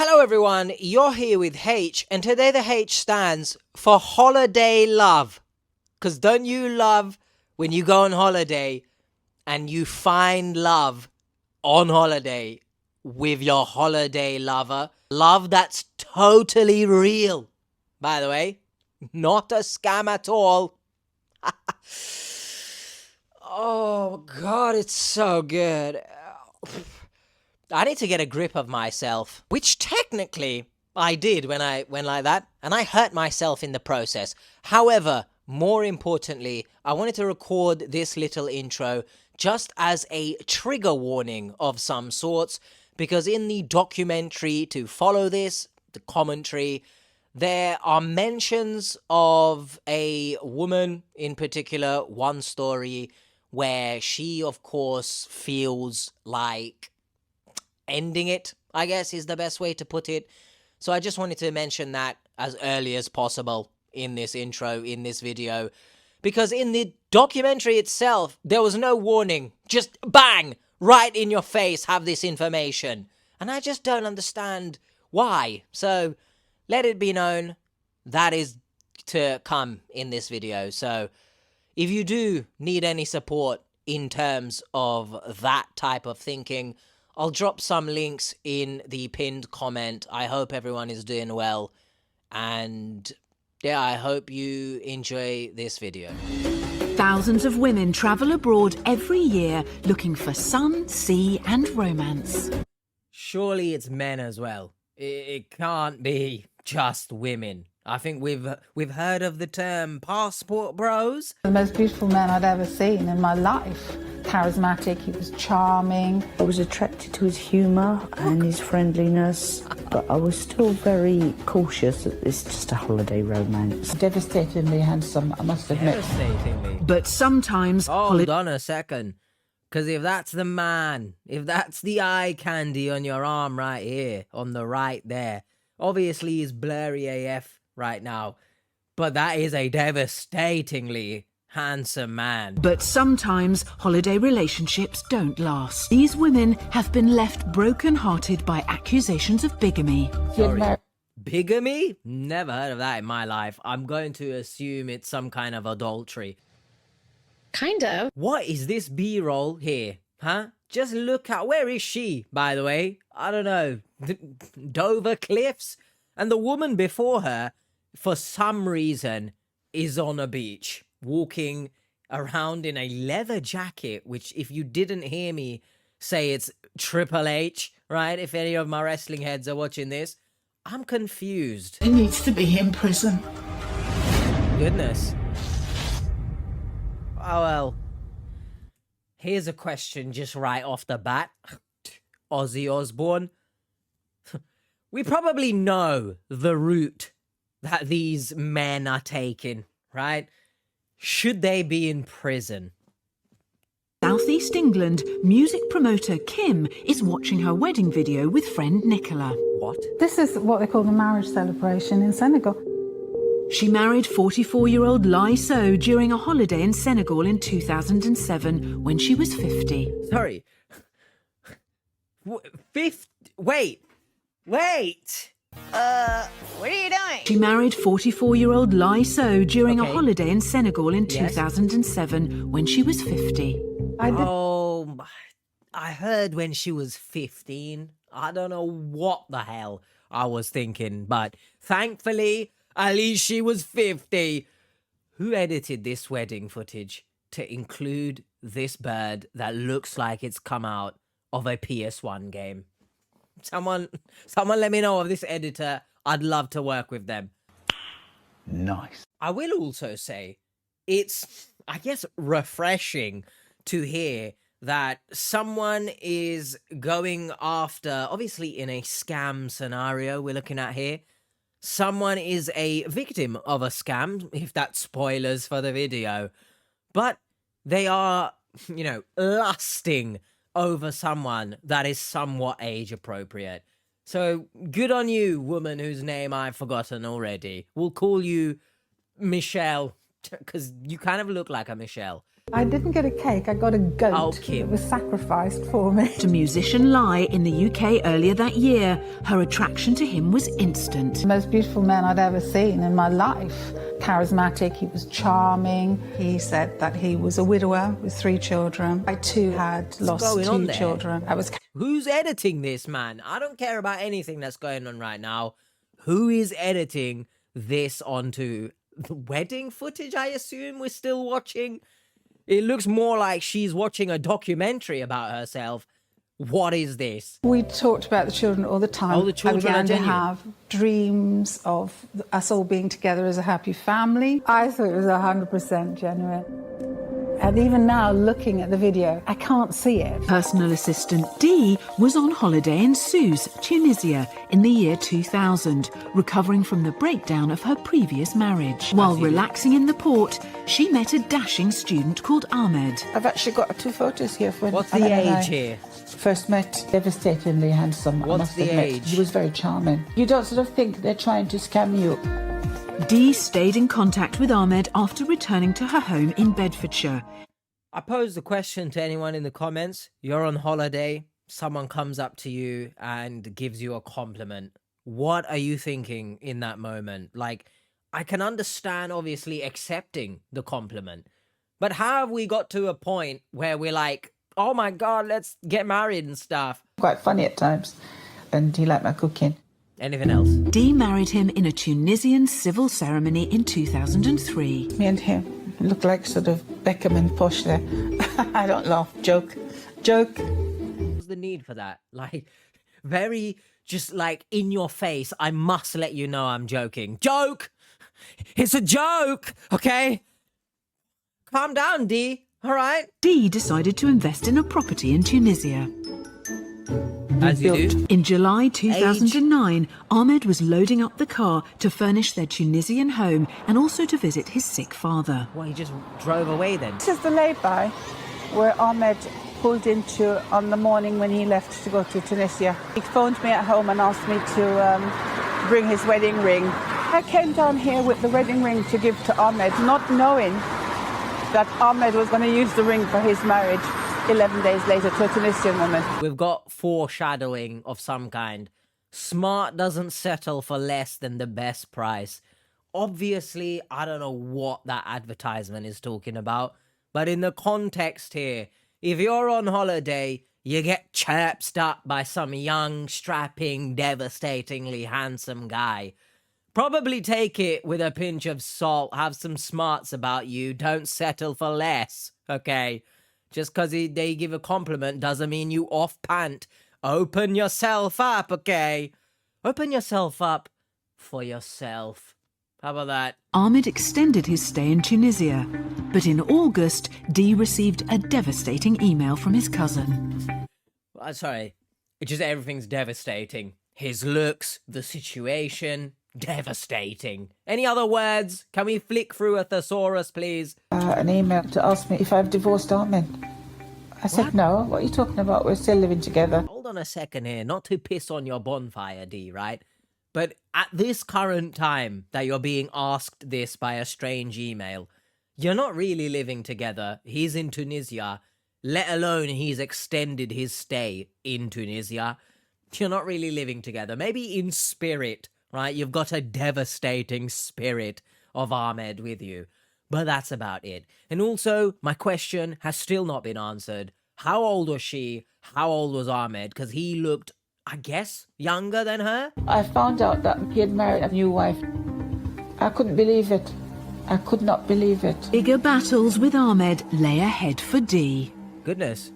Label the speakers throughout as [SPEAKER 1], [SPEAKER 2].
[SPEAKER 1] Hello everyone, you're here with H, and today the H stands for holiday love. Because don't you love when you go on holiday and you find love on holiday with your holiday lover? Love that's totally real, by the way. Not a scam at all. Oh God, it's so good. I need to get a grip of myself, which technically I did when I went like that, and I hurt myself in the process. However, more importantly, I wanted to record this little intro just as a trigger warning of some sorts, because in the documentary to follow this, the commentary, there are mentions of a woman in particular, one story, where she, of course, feels like ending it, I guess, is the best way to put it. So I just wanted to mention that as early as possible in this intro, in this video, because in the documentary itself, there was no warning. Just bang, right in your face, have this information. And I just don't understand why. So let it be known that is to come in this video. So if you do need any support in terms of that type of thinking, I'll drop some links in the pinned comment. I hope everyone is doing well. And yeah, I hope you enjoy this video.
[SPEAKER 2] Thousands of women travel abroad every year looking for sun, sea and romance.
[SPEAKER 1] Surely it's men as well. It can't be just women. I think we've heard of the term passport bros.
[SPEAKER 3] The most beautiful man I'd ever seen in my life. Charismatic, he was charming.
[SPEAKER 4] I was attracted to his humour and his friendliness, but I was still very cautious that it's just a holiday romance.
[SPEAKER 3] Devastatingly handsome, I must admit.
[SPEAKER 1] Devastatingly.
[SPEAKER 2] But sometimes...
[SPEAKER 1] Hold on a second. Because if that's the man, if that's the eye candy on your arm right here, on the right there, obviously he's blurry AF right now, but that is a devastatingly handsome man.
[SPEAKER 2] But sometimes holiday relationships don't last. These women have been left broken-hearted by accusations of bigamy.
[SPEAKER 1] Sorry. Bigamy? Never heard of that in my life. I'm going to assume it's some kind of adultery.
[SPEAKER 5] Kind of.
[SPEAKER 1] What is this B-roll here? Huh? Just look at... Where is she, by the way? I don't know. Dover Cliffs? And the woman before her, for some reason, is on a beach, walking around in a leather jacket, which, if you didn't hear me say, it's Triple H, right? If any of my wrestling heads are watching this, I'm confused.
[SPEAKER 3] He needs to be in prison.
[SPEAKER 1] Goodness. Oh, well. Here's a question just right off the bat. Ozzy Osbourne. We probably know the route that these men are taking, right? Should they be in prison?
[SPEAKER 2] Southeast England, music promoter Kim is watching her wedding video with friend Nicola.
[SPEAKER 1] What?
[SPEAKER 3] This is what they call the marriage celebration in Senegal.
[SPEAKER 2] She married 44-year-old Lai So during a holiday in Senegal in 2007 when she was 50.
[SPEAKER 1] Sorry. Wait. What are you doing?
[SPEAKER 2] She married 44-year-old Lai So during a
[SPEAKER 1] Okay.
[SPEAKER 2] holiday in Senegal in
[SPEAKER 1] Yes.
[SPEAKER 2] 2007 when she was 50.
[SPEAKER 1] Oh, I heard when she was 15. I don't know what the hell I was thinking, but thankfully, at least she was 50. Who edited this wedding footage to include this bird that looks like it's come out of a PS1 game? Someone let me know of this editor. I'd love to work with them.
[SPEAKER 6] Nice.
[SPEAKER 1] I will also say it's, I guess, refreshing to hear that someone is going after, obviously in a scam scenario we're looking at here, someone is a victim of a scam, if that's spoilers for the video, but they are, lusting over someone that is somewhat age appropriate. So good on you, woman whose name I've forgotten already. We'll call you Michelle, because you kind of look like a Michelle.
[SPEAKER 3] I didn't get a cake, I got a goat.
[SPEAKER 1] Oh, Kim.
[SPEAKER 3] It was sacrificed for me.
[SPEAKER 2] To musician Lai in the UK earlier that year, her attraction to him was instant.
[SPEAKER 3] The most beautiful man I'd ever seen in my life. Charismatic, he was charming. He said that he was a widower with 3 children. I too had lost
[SPEAKER 1] going on
[SPEAKER 3] 2
[SPEAKER 1] there?
[SPEAKER 3] children. I was
[SPEAKER 1] Who's editing this, man? I don't care about anything that's going on right now. Who is editing this onto the wedding footage, I assume we're still watching? It looks more like she's watching a documentary about herself. What is this?
[SPEAKER 3] We talked about the children all the time.
[SPEAKER 1] Oh, the children
[SPEAKER 3] I
[SPEAKER 1] are
[SPEAKER 3] began to
[SPEAKER 1] genuine.
[SPEAKER 3] have dreams of us all being together as a happy family. I thought it was 100% genuine. And even now, looking at the video, I can't see it.
[SPEAKER 2] Personal assistant Dee was on holiday in Sousse, Tunisia, in the year 2000, recovering from the breakdown of her previous marriage. While relaxing in the port, she met a dashing student called Ahmed.
[SPEAKER 7] I've actually got 2 photos here. When
[SPEAKER 1] What's the
[SPEAKER 7] Ahmed and I
[SPEAKER 1] age here?
[SPEAKER 7] First met, devastatingly handsome. I
[SPEAKER 1] What's
[SPEAKER 7] must
[SPEAKER 1] the
[SPEAKER 7] admit.
[SPEAKER 1] age?
[SPEAKER 7] He was very charming. You don't sort of think they're trying to scam you.
[SPEAKER 2] Dee stayed in contact with Ahmed after returning to her home in Bedfordshire.
[SPEAKER 1] I pose the question to anyone in the comments. You're on holiday, someone comes up to you and gives you a compliment. What are you thinking in that moment? Like, I can understand obviously accepting the compliment, but how have we got to a point where we're like, oh my God, let's get married and stuff?
[SPEAKER 7] Quite funny at times. And he liked my cooking.
[SPEAKER 1] Anything else?
[SPEAKER 2] Dee married him in a Tunisian civil ceremony in 2003.
[SPEAKER 7] Me and him look like sort of Beckham and Posh there. I don't laugh. Joke.
[SPEAKER 1] What's the need for that? Like, very just like in your face, I must let you know I'm joking. Joke! It's a joke, okay? Calm down, Dee. All right?
[SPEAKER 2] Dee decided to invest in a property in Tunisia.
[SPEAKER 1] As you do.
[SPEAKER 2] In July 2009, Ahmed was loading up the car to furnish their Tunisian home and also to visit his sick father.
[SPEAKER 1] Well, he just drove away then.
[SPEAKER 7] This is the lay-by where Ahmed pulled into on the morning when he left to go to Tunisia. He phoned me at home and asked me to bring his wedding ring. I came down here with the wedding ring to give to Ahmed, not knowing that Ahmed was going to use the ring for his marriage 11 days later to a Tunisian woman.
[SPEAKER 1] We've got foreshadowing of some kind. Smart doesn't settle for less than the best price. Obviously, I don't know what that advertisement is talking about, but in the context here, if you're on holiday, you get chirped up by some young, strapping, devastatingly handsome guy. Probably take it with a pinch of salt, have some smarts about you, don't settle for less, okay? Just because they give a compliment doesn't mean you off-pant. Open yourself up, okay? Open yourself up for yourself. How about that?
[SPEAKER 2] Ahmed extended his stay in Tunisia, but in August, Dee received a devastating email from his cousin.
[SPEAKER 1] Sorry, it's just everything's devastating. His looks, the situation, devastating. Any other words? Can we flick through a thesaurus, please?
[SPEAKER 7] An email to ask me if I've divorced Ahmed. I said, no, what are you talking about? We're still living together.
[SPEAKER 1] Hold on a second here, not to piss on your bonfire, D, right? But at this current time that you're being asked this by a strange email, you're not really living together. He's in Tunisia, let alone he's extended his stay in Tunisia. You're not really living together. Maybe in spirit, right? You've got a devastating spirit of Ahmed with you. But that's about it. And also, my question has still not been answered. How old was she? How old was Ahmed? Because he looked, I guess, younger than her?
[SPEAKER 7] I found out that he had married a new wife. I couldn't believe it. I could not believe it.
[SPEAKER 2] Bigger battles with Ahmed lay ahead for Dee.
[SPEAKER 1] Goodness.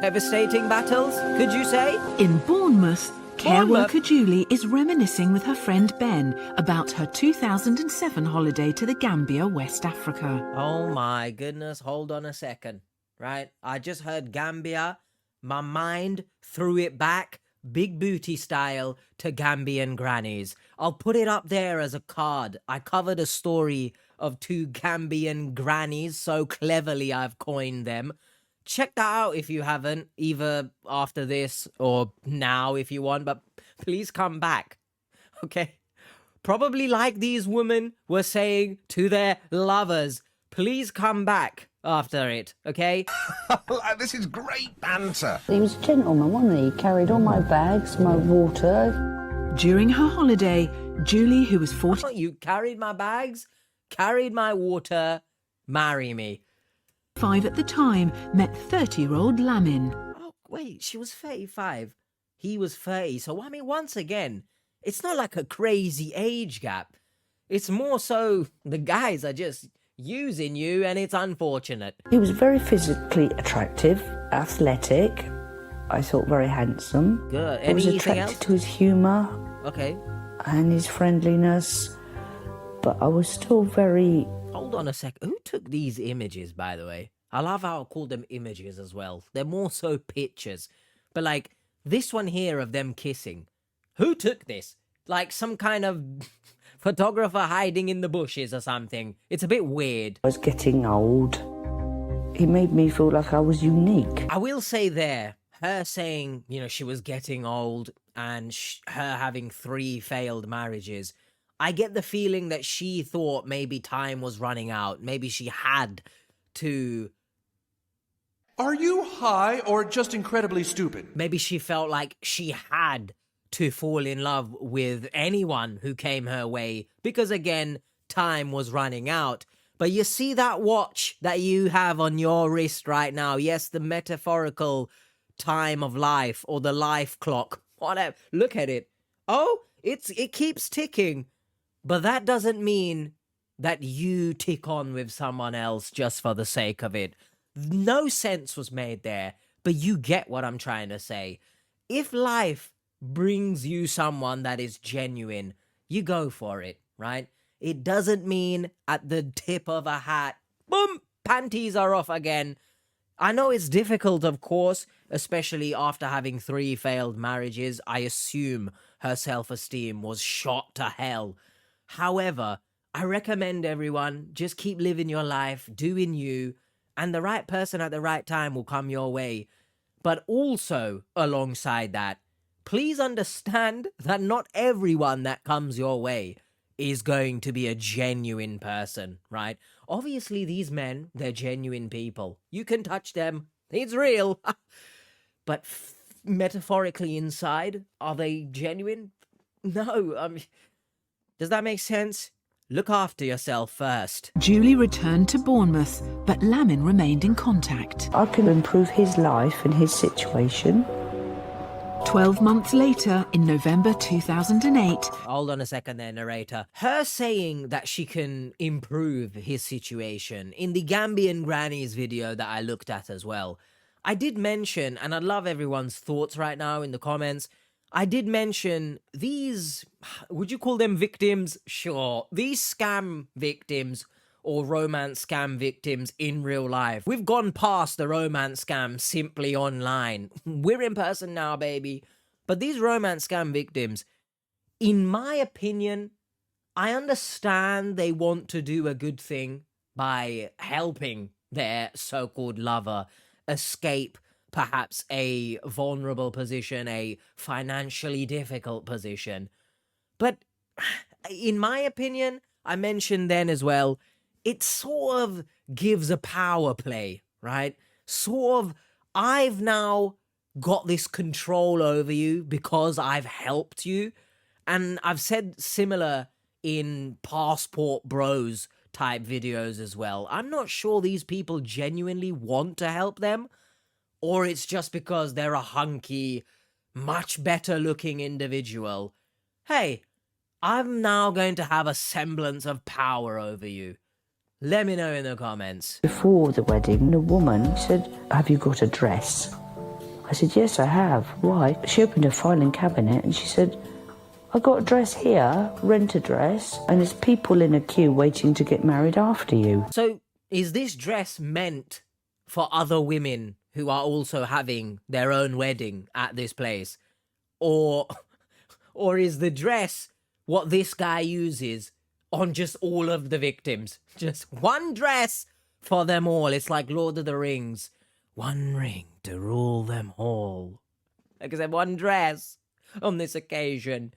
[SPEAKER 1] Devastating battles, could you say?
[SPEAKER 2] In Bournemouth, care
[SPEAKER 1] Bournemouth?
[SPEAKER 2] worker Julie is reminiscing with her friend Ben about her 2007 holiday to the Gambia, West Africa.
[SPEAKER 1] Oh my goodness, hold on a second. Right? I just heard Gambia. My mind threw it back, big booty style, to Gambian grannies. I'll put it up there as a card. I covered a story of 2 Gambian grannies, so cleverly I've coined them. Check that out if you haven't, either after this or now if you want, but please come back, okay? Probably like these women were saying to their lovers, please come back, after it, okay?
[SPEAKER 6] This is great banter.
[SPEAKER 4] He was a gentleman, wasn't he? He carried all my bags, my water.
[SPEAKER 2] During her holiday, Julie, who was 45
[SPEAKER 1] You carried my bags, carried my water, marry me.
[SPEAKER 2] at the time, met 30-year-old Lamin.
[SPEAKER 1] Oh, wait, she was 35. He was 30. So, I mean, once again, it's not like a crazy age gap. It's more so the guys are just using you, and it's unfortunate.
[SPEAKER 4] He was very physically attractive, athletic. I thought very handsome.
[SPEAKER 1] Good.
[SPEAKER 4] I was
[SPEAKER 1] Anything
[SPEAKER 4] attracted
[SPEAKER 1] else?
[SPEAKER 4] to his humour
[SPEAKER 1] Okay.
[SPEAKER 4] and his friendliness, but I was still very...
[SPEAKER 1] Hold on a sec. Who took these images, by the way? I love how I call them images as well. They're more so pictures. But, like, this one here of them kissing. Who took this? Like some kind of photographer hiding in the bushes or something. It's a bit weird.
[SPEAKER 4] I was getting old. He made me feel like I was unique.
[SPEAKER 1] I will say there, her saying, you know, she was getting old and her having 3 failed marriages, I get the feeling that she thought maybe time was running out. Maybe she had to...
[SPEAKER 8] Are you high or just incredibly stupid?
[SPEAKER 1] Maybe she felt like she had to fall in love with anyone who came her way because, again, time was running out. But you see that watch that you have on your wrist right now? Yes, the metaphorical time of life or the life clock. Whatever. Look at it. Oh, it keeps ticking. But that doesn't mean that you tick on with someone else just for the sake of it. No sense was made there, but you get what I'm trying to say. If life brings you someone that is genuine, you go for it, right? It doesn't mean at the tip of a hat, boom, panties are off again. I know it's difficult, of course, especially after having 3 failed marriages. I assume her self-esteem was shot to hell. However, I recommend everyone just keep living your life, doing you, and the right person at the right time will come your way. But also, alongside that, please understand that not everyone that comes your way is going to be a genuine person, right? Obviously, these men, they're genuine people. You can touch them. It's real. But metaphorically inside, are they genuine? No. Does that make sense? Look after yourself first.
[SPEAKER 2] Julie returned to Bournemouth, but Lamin remained in contact.
[SPEAKER 4] I could improve his life and his situation.
[SPEAKER 2] 12 months later, in November 2008,
[SPEAKER 1] Hold on a second there, narrator. Her saying that she can improve his situation in the Gambian Grannies video that I looked at as well. I did mention, and I'd love everyone's thoughts right now in the comments, I did mention these, would you call them victims? Sure. These scam victims or romance scam victims in real life. We've gone past the romance scam simply online. We're in person now, baby. But these romance scam victims, in my opinion, I understand they want to do a good thing by helping their so-called lover escape perhaps a vulnerable position, a financially difficult position. But in my opinion, I mentioned then as well, it sort of gives a power play, right? Sort of, I've now got this control over you because I've helped you. And I've said similar in Passport Bros type videos as well. I'm not sure these people genuinely want to help them, or it's just because they're a hunky, much better looking individual. Hey, I'm now going to have a semblance of power over you. Let me know in the comments.
[SPEAKER 4] Before the wedding, the woman said, "Have you got a dress?" I said, "Yes, I have." "Why?" She opened a filing cabinet and she said, "I got a dress here, rent a dress, and there's people in a queue waiting to get married after you."
[SPEAKER 1] So, is this dress meant for other women who are also having their own wedding at this place? Or is the dress what this guy uses on just all of the victims? Just one dress for them all. It's like Lord of the Rings. One ring to rule them all. Like I said, one dress on this occasion.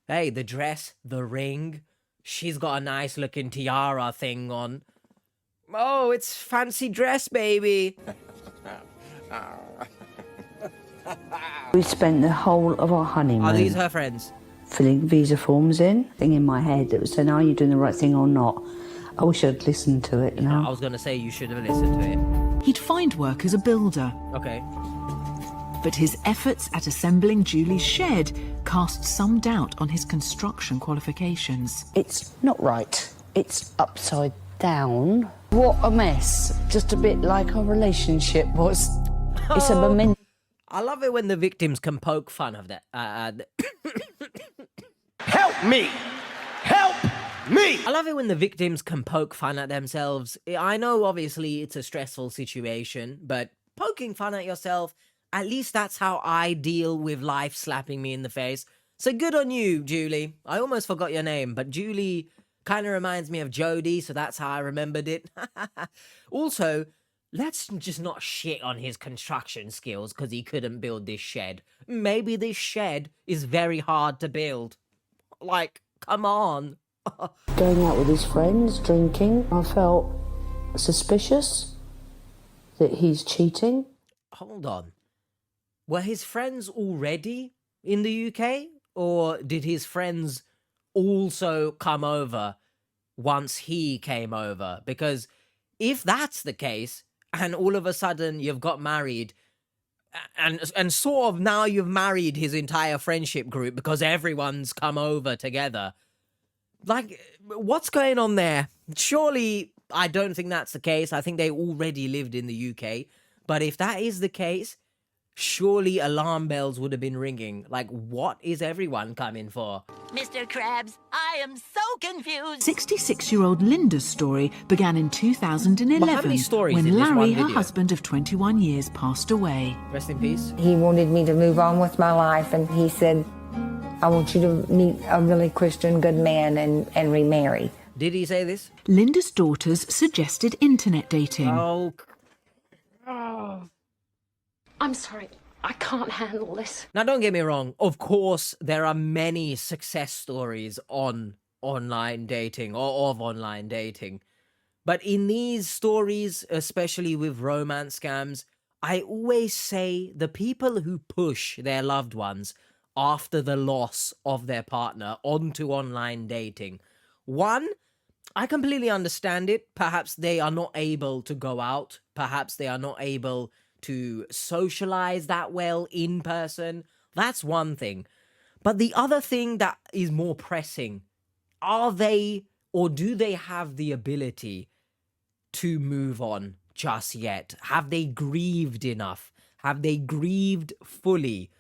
[SPEAKER 1] Hey, the dress, the ring, she's got a nice looking tiara thing on. Oh, it's fancy dress, baby.
[SPEAKER 4] We spent the whole of our honeymoon
[SPEAKER 1] Are these her friends?
[SPEAKER 4] filling visa forms in. Thing in my head that was saying, are you doing the right thing or not? I wish I'd listened to it, you know.
[SPEAKER 1] I was going to say you should have listened to it.
[SPEAKER 2] He'd find work as a builder,
[SPEAKER 1] Okay.
[SPEAKER 2] but his efforts at assembling Julie's shed cast some doubt on his construction qualifications.
[SPEAKER 4] It's not right. It's upside down. What a mess. Just a bit like our relationship was. It's a memento.
[SPEAKER 1] I love it when the victims can poke fun of that.
[SPEAKER 6] Help me! Help me!
[SPEAKER 1] I love it when the victims can poke fun at themselves. I know, obviously, it's a stressful situation, but poking fun at yourself, at least that's how I deal with life slapping me in the face. So good on you, Julie. I almost forgot your name, but Julie kind of reminds me of Jodie, so that's how I remembered it. Also, let's just not shit on his construction skills because he couldn't build this shed. Maybe this shed is very hard to build. Like, come on.
[SPEAKER 4] Going out with his friends, drinking. I felt suspicious that he's cheating.
[SPEAKER 1] Hold on. Were his friends already in the UK? Or did his friends also come over once he came over? Because if that's the case, and all of a sudden you've got married, and sort of now you've married his entire friendship group because everyone's come over together, like, what's going on there? Surely, I don't think that's the case. I think they already lived in the UK. But if that is the case, surely alarm bells would have been ringing. Like, what is everyone coming for?
[SPEAKER 9] Mr. Krabs, I am so confused.
[SPEAKER 2] 66-year-old Linda's story began in 2011
[SPEAKER 1] But how many stories in
[SPEAKER 2] when
[SPEAKER 1] this one
[SPEAKER 2] Larry, her
[SPEAKER 1] video?
[SPEAKER 2] husband of 21 years, passed away.
[SPEAKER 1] Rest in peace.
[SPEAKER 10] He wanted me to move on with my life, and he said, I want you to meet a really Christian, good man and remarry.
[SPEAKER 1] Did he say this?
[SPEAKER 2] Linda's daughters suggested internet dating.
[SPEAKER 1] Oh.
[SPEAKER 5] I'm sorry. I can't handle this.
[SPEAKER 1] Now, don't get me wrong. Of course, there are many success stories on online dating or of online dating. But in these stories, especially with romance scams, I always say the people who push their loved ones after the loss of their partner onto online dating. One, I completely understand it. Perhaps they are not able to go out. Perhaps they are not able to socialize that well in person. That's one thing. But the other thing that is more pressing, are they or do they have the ability to move on just yet? Have they grieved enough? Have they grieved fully?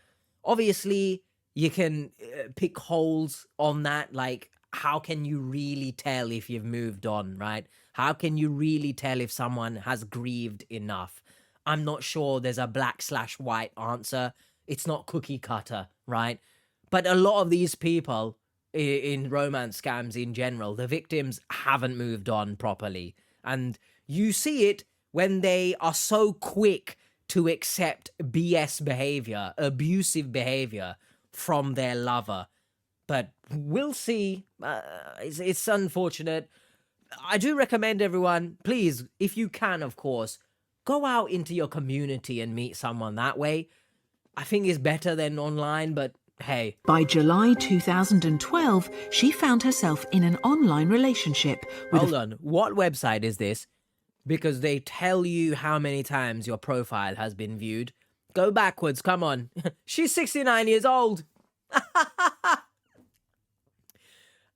[SPEAKER 1] Obviously, you can pick holes on that, like, how can you really tell if you've moved on, right? How can you really tell if someone has grieved enough? I'm not sure there's a black/white answer. It's not cookie cutter, right? But a lot of these people in romance scams in general, the victims haven't moved on properly. And you see it when they are so quick to accept BS behavior, abusive behavior from their lover. But we'll see. It's unfortunate. I do recommend everyone, please, if you can, of course, go out into your community and meet someone that way. I think it's better than online, but hey.
[SPEAKER 2] By July 2012, she found herself in an online relationship with
[SPEAKER 1] Hold on, what website is this? Because they tell you how many times your profile has been viewed. Go backwards, come on. She's 69 years old.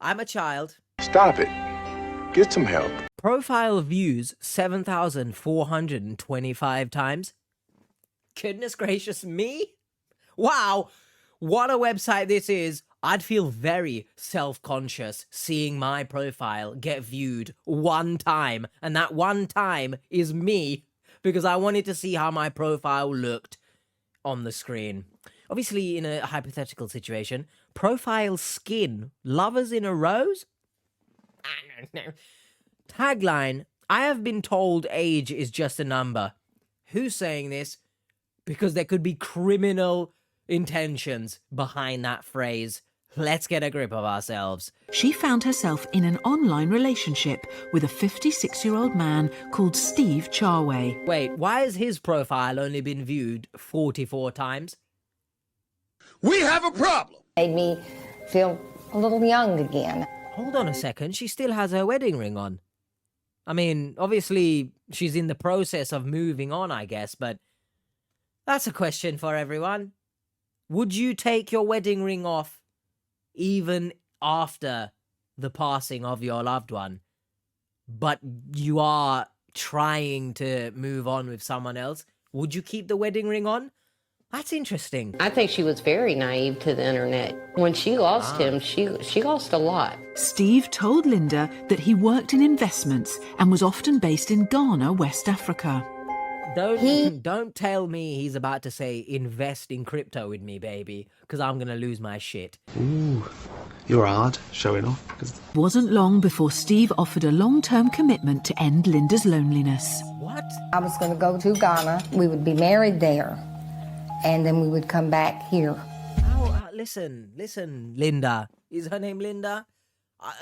[SPEAKER 1] I'm a child.
[SPEAKER 6] Stop it. Get some help.
[SPEAKER 1] Profile views 7,425 times. Goodness gracious me. Wow, what a website this is. I'd feel very self-conscious seeing my profile get viewed one time. And that one time is me, because I wanted to see how my profile looked on the screen. Obviously, in a hypothetical situation, profile skin, lovers in a rose? I don't know. Tagline, I have been told age is just a number. Who's saying this? Because there could be criminal intentions behind that phrase. let's get a grip of ourselves.
[SPEAKER 2] She found herself in an online relationship with a 56-year-old man called Steve Charway.
[SPEAKER 1] Wait, why has his profile only been viewed 44 times?
[SPEAKER 6] We have a problem.
[SPEAKER 10] Made me feel a little young again.
[SPEAKER 1] Hold on a second, she still has her wedding ring on. I mean, obviously, she's in the process of moving on, I guess, but that's a question for everyone. Would you take your wedding ring off even after the passing of your loved one, but you are trying to move on with someone else? Would you keep the wedding ring on? That's interesting.
[SPEAKER 5] I think she was very naive to the internet. When she lost him, she lost a lot.
[SPEAKER 2] Steve told Linda that he worked in investments and was often based in Ghana, West Africa.
[SPEAKER 1] Don't tell me he's about to say invest in crypto with me, baby, because I'm going to lose my shit.
[SPEAKER 11] Ooh, you're hard, showing off.
[SPEAKER 2] Wasn't long before Steve offered a long-term commitment to end Linda's loneliness.
[SPEAKER 1] What?
[SPEAKER 10] I was going to go to Ghana. We would be married there, and then we would come back here.
[SPEAKER 1] Listen, Linda. Is her name Linda?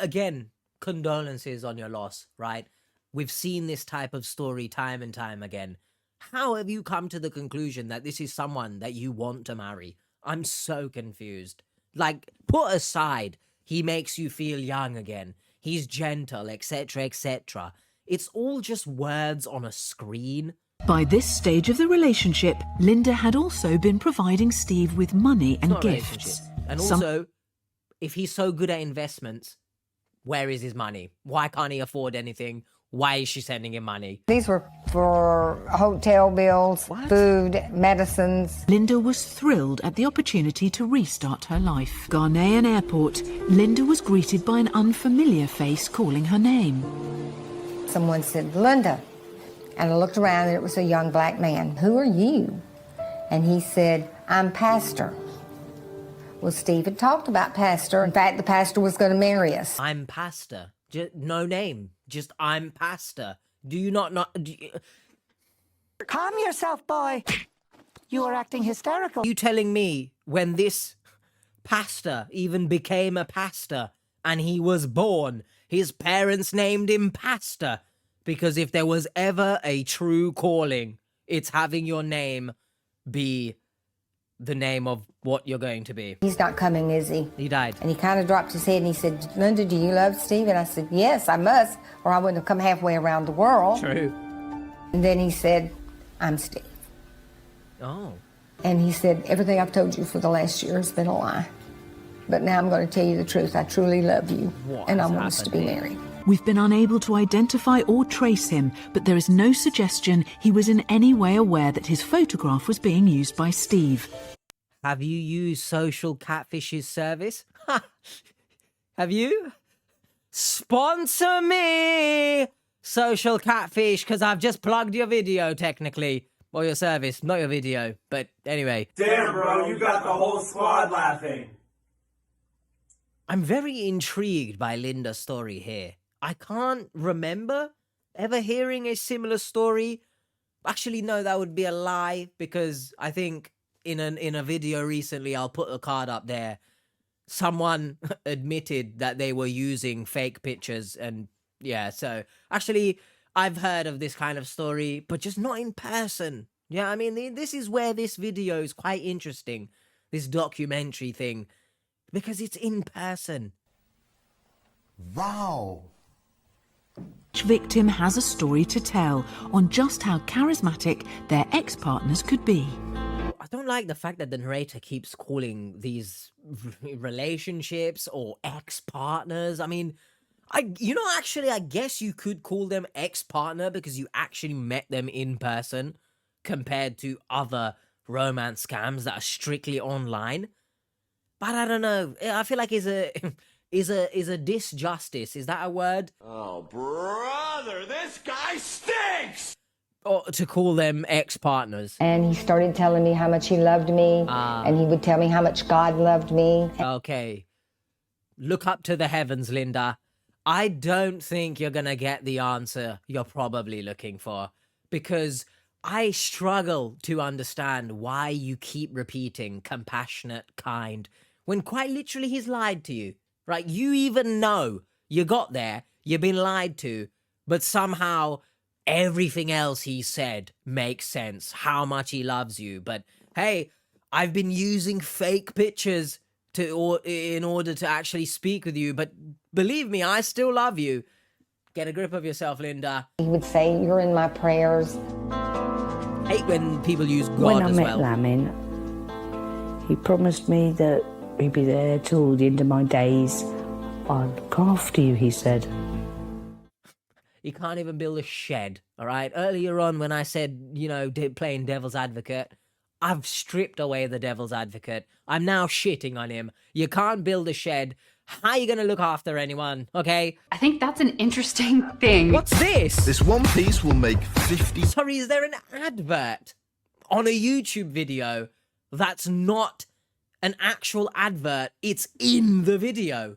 [SPEAKER 1] Again, condolences on your loss, right? We've seen this type of story time and time again. How have you come to the conclusion that this is someone that you want to marry? I'm so confused. Like, put aside, he makes you feel young again. He's gentle, etc., etc. It's all just words on a screen.
[SPEAKER 2] By this stage of the relationship, Linda had also been providing Steve with money and gifts.
[SPEAKER 1] And also, if he's so good at investments, where is his money? Why can't he afford anything? Why is she sending him money?
[SPEAKER 10] These were for hotel bills, food, medicines.
[SPEAKER 2] Linda was thrilled at the opportunity to restart her life. Ghanaian airport, Linda was greeted by an unfamiliar face calling her name.
[SPEAKER 10] Someone said, Linda. And I looked around and it was a young black man. Who are you? And he said, I'm pastor. Well, Steve had talked about pastor. In fact, the pastor was going to marry us.
[SPEAKER 1] I'm pastor. No name. Just I'm pastor. Do you not know?
[SPEAKER 12] Calm yourself, boy. You are acting hysterical.
[SPEAKER 1] You telling me when this pastor even became a pastor and he was born, his parents named him pastor? Because if there was ever a true calling, it's having your name be the name of what you're going to be.
[SPEAKER 10] He's not coming, is he?
[SPEAKER 1] He died.
[SPEAKER 10] And he kind of dropped his head and he said, Linda, do you love Steve? And I said, yes, I must, or I wouldn't have come halfway around the world.
[SPEAKER 1] True.
[SPEAKER 10] And then he said, I'm Steve.
[SPEAKER 1] Oh.
[SPEAKER 10] And he said, everything I've told you for the last year has been a lie. But now I'm going to tell you the truth. I truly love you. And I want us to be married.
[SPEAKER 2] We've been unable to identify or trace him, but there is no suggestion he was in any way aware that his photograph was being used by Steve.
[SPEAKER 1] Have you used Social Catfish's service? Have you? Sponsor me! Social Catfish, because I've just plugged your video, technically. Or your service, not your video. But anyway.
[SPEAKER 13] Damn, bro, you got the whole squad laughing.
[SPEAKER 1] I'm very intrigued by Linda's story here. I can't remember ever hearing a similar story. Actually, no, that would be a lie, because I think in a video recently, I'll put a card up there, someone admitted that they were using fake pictures, and yeah, so actually I've heard of this kind of story, but just not in person. Yeah, I mean, this is where this video is quite interesting, this documentary thing, because it's in person.
[SPEAKER 2] Wow. Each victim has a story to tell on just how charismatic their ex-partners could be.
[SPEAKER 1] I don't like the fact that the narrator keeps calling these relationships or ex-partners. I mean, I guess you could call them ex-partner because you actually met them in person compared to other romance scams that are strictly online. But I don't know. I feel like is a disjustice. Is that a word?
[SPEAKER 6] Oh, brother, this guy stinks!
[SPEAKER 1] Or to call them ex-partners.
[SPEAKER 10] And he started telling me how much he loved me, and he would tell me how much God loved me.
[SPEAKER 1] Okay. Look up to the heavens, Linda. I don't think you're gonna get the answer you're probably looking for, because I struggle to understand why you keep repeating compassionate, kind, when quite literally he's lied to you, right? You even know you got there, you've been lied to, but somehow everything else he said makes sense, how much he loves you. But hey, I've been using fake pictures in order to actually speak with you, but believe me, I still love you. Get a grip of yourself, Linda.
[SPEAKER 10] He would say, "You're in my prayers."
[SPEAKER 1] Hate when people use God
[SPEAKER 4] When I
[SPEAKER 1] as
[SPEAKER 4] met
[SPEAKER 1] well.
[SPEAKER 4] Lamin, he promised me that he'd be there till the end of my days. I'll look after you, he said.
[SPEAKER 1] He can't even build a shed, all right? Earlier on when I said, playing devil's advocate, I've stripped away the devil's advocate. I'm now shitting on him. You can't build a shed. How are you going to look after anyone, okay?
[SPEAKER 14] I think that's an interesting thing.
[SPEAKER 1] What's this?
[SPEAKER 6] This one piece will make 50.
[SPEAKER 1] Sorry, is there an advert on a YouTube video that's not an actual advert? It's in the video.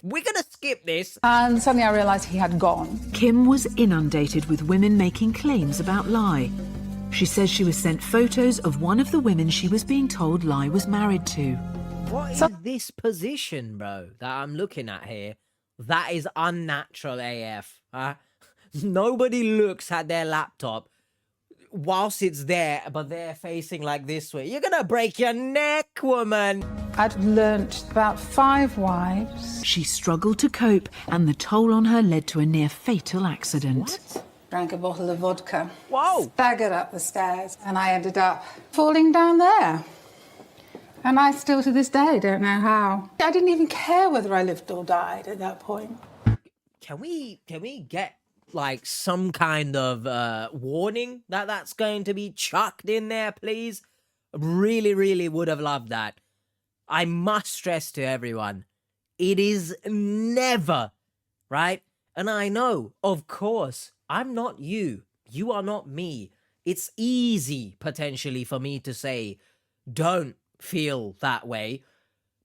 [SPEAKER 1] We're going to skip this.
[SPEAKER 3] And suddenly I realised he had gone.
[SPEAKER 2] Kim was inundated with women making claims about Lai. She says she was sent photos of one of the women she was being told Lai was married to.
[SPEAKER 1] What is this position, bro, that I'm looking at here? That is unnatural AF. Huh? Nobody looks at their laptop whilst it's there, but they're facing like this way. You're gonna break your neck, woman.
[SPEAKER 3] I'd learnt about 5 wives.
[SPEAKER 2] She struggled to cope, and the toll on her led to a near-fatal accident.
[SPEAKER 3] Drank a bottle of vodka.
[SPEAKER 1] Whoa!
[SPEAKER 3] Staggered up the stairs, and I ended up falling down there. And I still to this day don't know how. I didn't even care whether I lived or died at that point.
[SPEAKER 1] Can we get like some kind of warning that that's going to be chucked in there, please? Really, really would have loved that. I must stress to everyone, it is never, right? And I know, of course, I'm not you. You are not me. It's easy, potentially, for me to say, don't feel that way.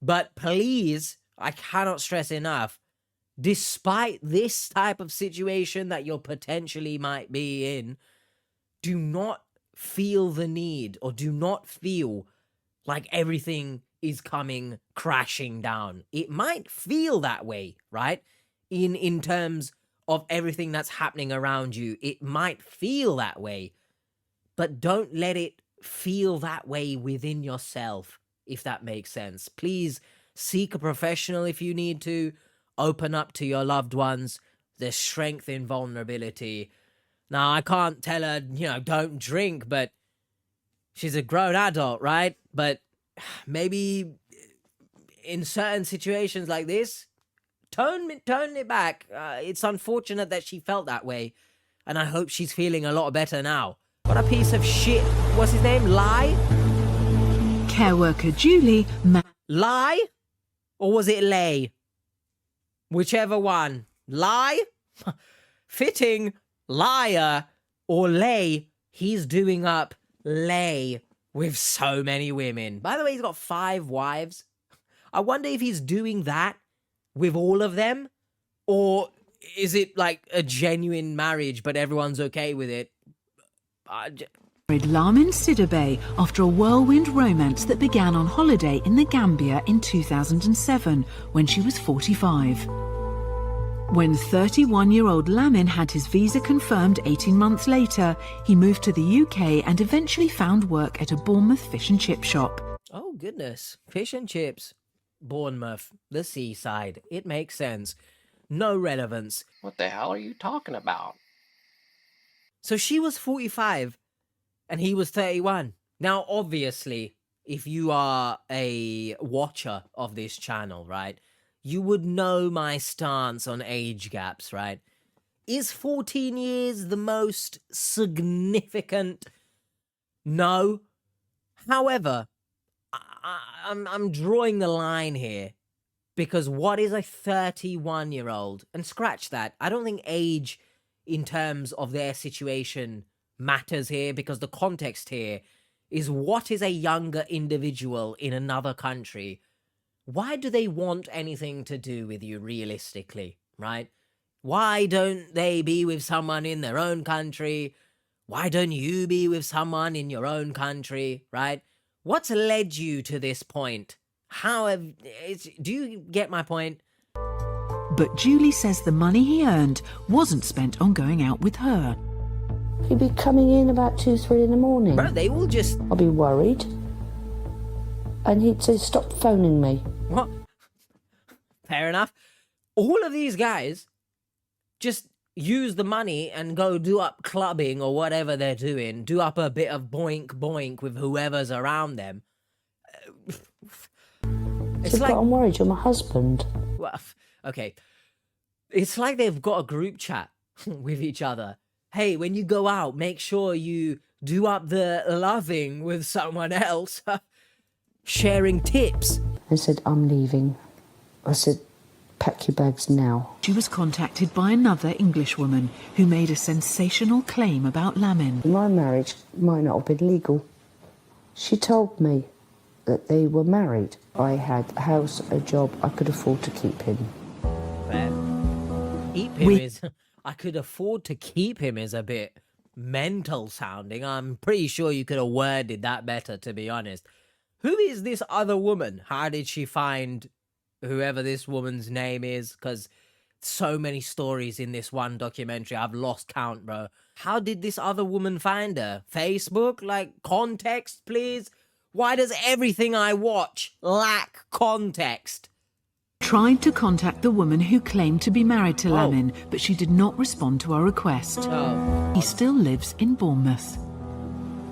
[SPEAKER 1] But please, I cannot stress enough, despite this type of situation that you're potentially might be in, do not feel the need or do not feel like everything is coming crashing down. It might feel that way, right? In terms of everything that's happening around you, it might feel that way, but don't let it feel that way within yourself, if that makes sense. Please seek a professional if you need to. Open up to your loved ones. There's strength in vulnerability. Now, I can't tell her, don't drink, but she's a grown adult, right? But maybe in certain situations like this, tone it back. It's unfortunate that she felt that way, and I hope she's feeling a lot better now. What a piece of shit. What's his name? Lai?
[SPEAKER 2] Care worker Julie...
[SPEAKER 1] Lai? Or was it Lay? Whichever one. Lie? Fitting. Liar. Or Lay. He's doing up Lay with so many women. By the way, he's got 5 wives. I wonder if he's doing that with all of them? Or is it like a genuine marriage, but everyone's okay with it?
[SPEAKER 2] Married Lamin Sidibe after a whirlwind romance that began on holiday in the Gambia in 2007 when she was 45. When 31-year-old Lamin had his visa confirmed 18 months later, he moved to the UK and eventually found work at a Bournemouth fish and chip shop.
[SPEAKER 1] Oh, goodness. Fish and chips. Bournemouth. The seaside. It makes sense. No relevance.
[SPEAKER 15] What the hell are you talking about?
[SPEAKER 1] So she was 45 and he was 31. Now, obviously, if you are a watcher of this channel, right, you would know my stance on age gaps, right? Is 14 years the most significant? No. However, I'm drawing the line here because what is a 31-year-old? And scratch that. I don't think age in terms of their situation matters here, because the context here is what is a younger individual in another country? Why do they want anything to do with you realistically, right? Why don't they be with someone in their own country? Why don't you be with someone in your own country, right? What's led you to this point? Do you get my point?
[SPEAKER 2] But Julie says the money he earned wasn't spent on going out with her.
[SPEAKER 4] He'd be coming in about 2, 3 in the morning.
[SPEAKER 1] Bro, they all just...
[SPEAKER 4] I'd be worried. And he'd say, stop phoning me.
[SPEAKER 1] What? Fair enough. All of these guys just use the money and go do up clubbing or whatever they're doing, do up a bit of boink boink with whoever's around them.
[SPEAKER 4] It's like, I'm worried, you're my husband.
[SPEAKER 1] Well, okay. It's like they've got a group chat with each other. Hey, when you go out, make sure you do up the loving with someone else. Sharing tips.
[SPEAKER 4] I said, I'm leaving. I said, pack your bags now.
[SPEAKER 2] She was contacted by another Englishwoman who made a sensational claim about Lamin.
[SPEAKER 4] My marriage might not have been legal. She told me that they were married. I had a house, a job, I could afford to keep him.
[SPEAKER 1] Keep him is... I could afford to keep him is a bit mental sounding. I'm pretty sure you could have worded that better, to be honest. Who is this other woman? How did she find whoever this woman's name is? Because so many stories in this one documentary, I've lost count, bro. How did this other woman find her? Facebook? Like, context, please? Why does everything I watch lack context?
[SPEAKER 2] Tried to contact the woman who claimed to be married to Lamin, but she did not respond to our request. He still lives in Bournemouth.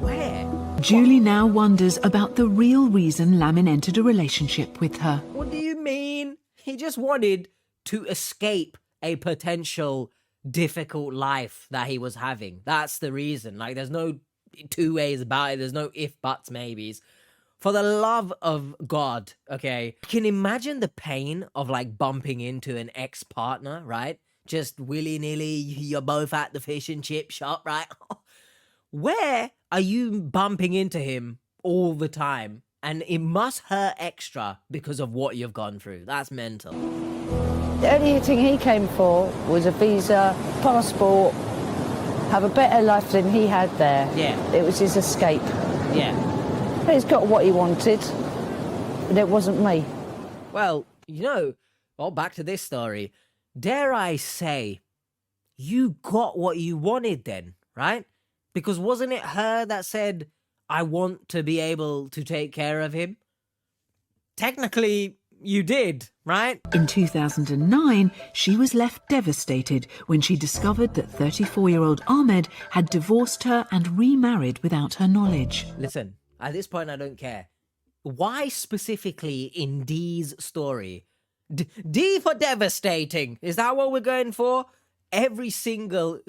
[SPEAKER 1] Where?
[SPEAKER 2] Julie now wonders about the real reason Lamin entered a relationship with her.
[SPEAKER 1] What do you mean? He just wanted to escape a potential difficult life that he was having. That's the reason. Like, there's no two ways about it. There's no if, buts, maybes. For the love of God, okay? You can imagine the pain of, like, bumping into an ex-partner, right? Just willy-nilly, you're both at the fish and chip shop, right? Where are you bumping into him all the time? And it must hurt extra because of what you've gone through. That's mental.
[SPEAKER 4] The only thing he came for was a visa, passport, have a better life than he had there.
[SPEAKER 1] Yeah.
[SPEAKER 4] It was his escape.
[SPEAKER 1] Yeah.
[SPEAKER 4] He's got what he wanted, but it wasn't me.
[SPEAKER 1] Well, back to this story. Dare I say, you got what you wanted then, right? Because wasn't it her that said, I want to be able to take care of him? Technically, you did, right?
[SPEAKER 2] In 2009, she was left devastated when she discovered that 34-year-old Ahmed had divorced her and remarried without her knowledge.
[SPEAKER 1] Listen, at this point, I don't care. Why specifically in Dee's story? D for devastating. Is that what we're going for? Every single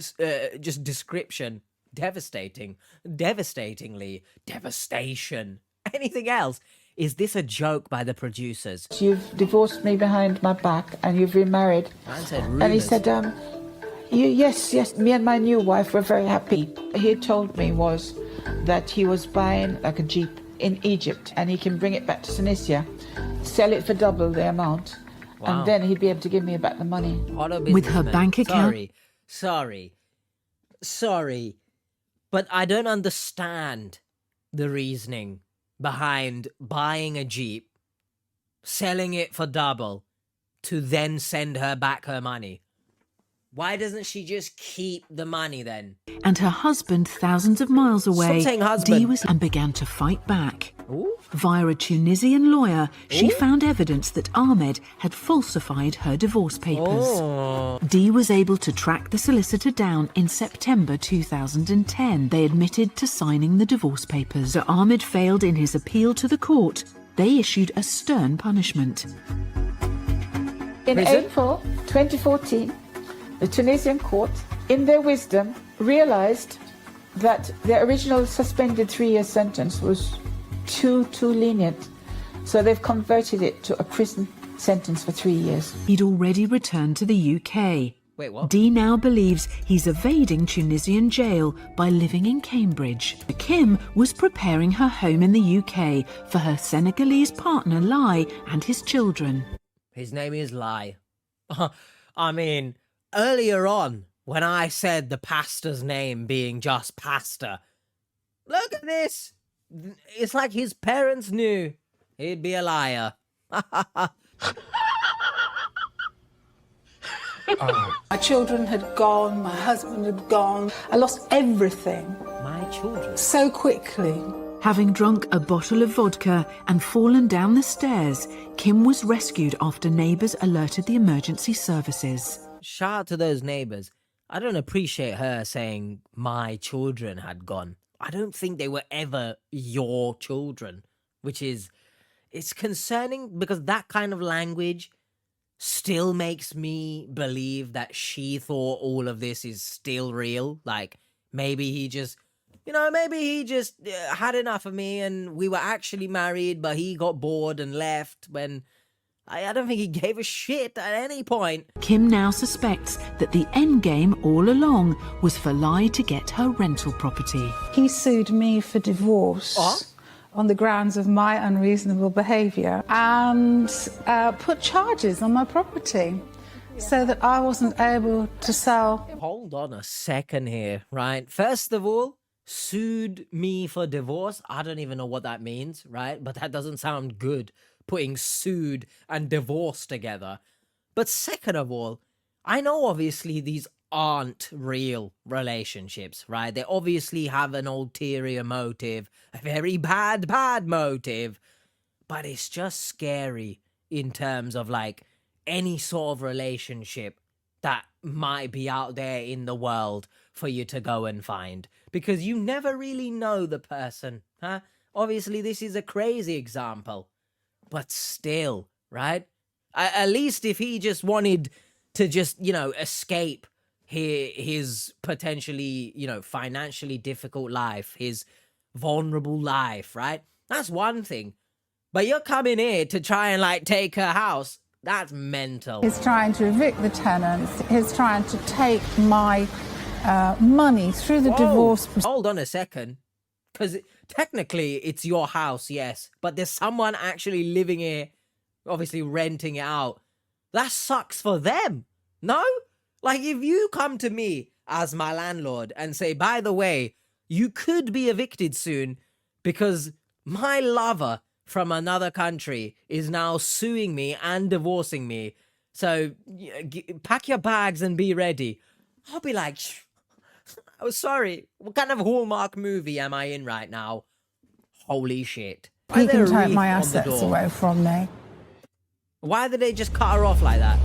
[SPEAKER 1] just description. Devastating. Devastatingly. Devastation. Anything else? Is this a joke by the producers?
[SPEAKER 7] You've divorced me behind my back and you've remarried. And he said, yes, me and my new wife were very happy. He told me was that he was buying like a Jeep in Egypt and he can bring it back to Tunisia, sell it for double the amount, and then he'd be able to give me back the money.
[SPEAKER 2] With her bank account...
[SPEAKER 1] Sorry, but I don't understand the reasoning behind buying a Jeep, selling it for double, to then send her back her money. Why doesn't she just keep the money then?
[SPEAKER 2] And her husband, thousands of miles away,
[SPEAKER 1] Stop saying husband.
[SPEAKER 2] Dee was and began to fight back.
[SPEAKER 1] Ooh.
[SPEAKER 2] Via a Tunisian lawyer, she found evidence that Ahmed had falsified her divorce papers. Dee was able to track the solicitor down in September 2010. They admitted to signing the divorce papers. So Ahmed failed in his appeal to the court. They issued a stern punishment.
[SPEAKER 7] In April 2014, the Tunisian court, in their wisdom, realized that the original suspended 3-year sentence was too lenient. So they've converted it to a prison sentence for 3 years.
[SPEAKER 2] He'd already returned to the UK.
[SPEAKER 1] Wait, what?
[SPEAKER 2] Dee now believes he's evading Tunisian jail by living in Cambridge. Kim was preparing her home in the UK for her Senegalese partner Lai and his children.
[SPEAKER 1] His name is Lai. I mean, earlier on, when I said the pastor's name being just pastor, look at this. It's like his parents knew. he'd be a liar.
[SPEAKER 3] My children had gone, my husband had gone. I lost everything.
[SPEAKER 1] My children?
[SPEAKER 3] So quickly.
[SPEAKER 2] Having drunk a bottle of vodka and fallen down the stairs, Kim was rescued after neighbours alerted the emergency services.
[SPEAKER 1] Shout out to those neighbours. I don't appreciate her saying my children had gone. I don't think they were ever your children, which is, it's concerning because that kind of language still makes me believe that she thought all of this is still real. Like, maybe he just, had enough of me and we were actually married, but he got bored and left when I don't think he gave a shit at any point.
[SPEAKER 2] Kim now suspects that the end game all along was for Lai to get her rental property.
[SPEAKER 3] He sued me for divorce on the grounds of my unreasonable behaviour and put charges on my property so that I wasn't able to sell.
[SPEAKER 1] Hold on a second here, right? First of all, sued me for divorce. I don't even know what that means, right? But that doesn't sound good, putting sued and divorce together. But second of all, I know obviously these aren't real relationships, right? They obviously have an ulterior motive, a very bad motive, but it's just scary in terms of like any sort of relationship that might be out there in the world for you to go and find, because you never really know the person, huh? Obviously this is a crazy example, but still, right? At least if he just wanted to just, escape his potentially, financially difficult life, his vulnerable life, right? That's one thing. But you're coming here to try and like take her house. That's mental.
[SPEAKER 3] He's trying to evict the tenants. He's trying to take my money through the divorce.
[SPEAKER 1] Hold on a second. Because technically it's your house, yes. But there's someone actually living here, obviously renting it out. That sucks for them. No? Like, if you come to me as my landlord and say, by the way, you could be evicted soon because my lover from another country is now suing me and divorcing me. So pack your bags and be ready. I'll be like, oh, sorry. What kind of Hallmark movie am I in right now? Holy shit.
[SPEAKER 3] He can take my assets away from me.
[SPEAKER 1] Why did they just cut her off like that?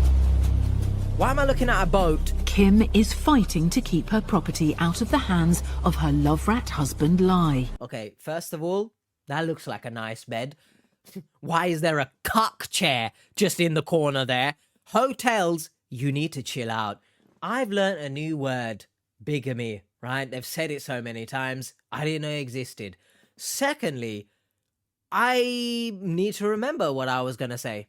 [SPEAKER 1] Why am I looking at a boat?
[SPEAKER 2] Kim is fighting to keep her property out of the hands of her love rat husband, Lai.
[SPEAKER 1] Okay, first of all, that looks like a nice bed. Why is there a cuck chair just in the corner there? Hotels, you need to chill out. I've learnt a new word, bigamy, right? They've said it so many times, I didn't know it existed. Secondly, I need to remember what I was going to say.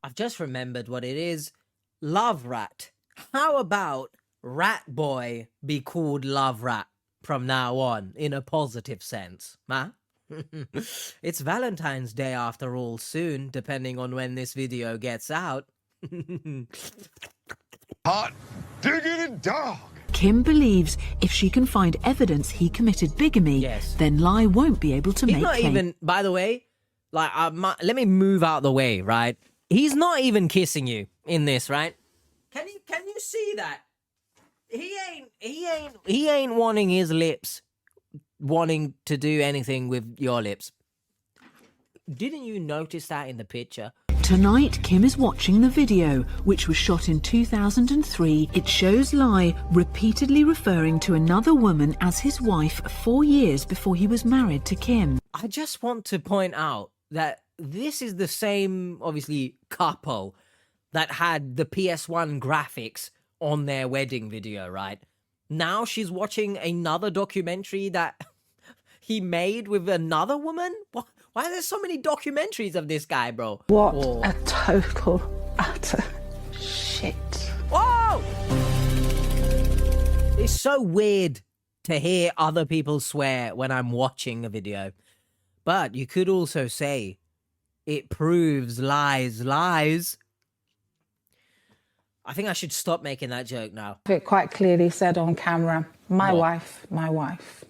[SPEAKER 1] I've just remembered what it is. Love rat. How about rat boy be called love rat from now on in a positive sense, huh? It's Valentine's Day after all soon, depending on when this video gets out.
[SPEAKER 16] Hot diggity dog.
[SPEAKER 2] Kim believes if she can find evidence he committed bigamy, then Lai won't be able to
[SPEAKER 1] He's
[SPEAKER 2] make
[SPEAKER 1] not
[SPEAKER 2] claim.
[SPEAKER 1] even, by the way, like, let me move out the way, right? He's not even kissing you in this, right? Can you see that? He ain't wanting his lips, wanting to do anything with your lips. Didn't you notice that in the picture?
[SPEAKER 2] Tonight, Kim is watching the video, which was shot in 2003. It shows Lai repeatedly referring to another woman as his wife 4 years before he was married to Kim.
[SPEAKER 1] I just want to point out that this is the same, obviously, couple that had the PS1 graphics on their wedding video, right? Now she's watching another documentary that he made with another woman? Why are there so many documentaries of this guy, bro?
[SPEAKER 3] What a total, utter shit.
[SPEAKER 1] Whoa! It's so weird to hear other people swear when I'm watching a video. But you could also say, it proves lies. I think I should stop making that joke now.
[SPEAKER 3] It quite clearly said on camera, my wife, my wife.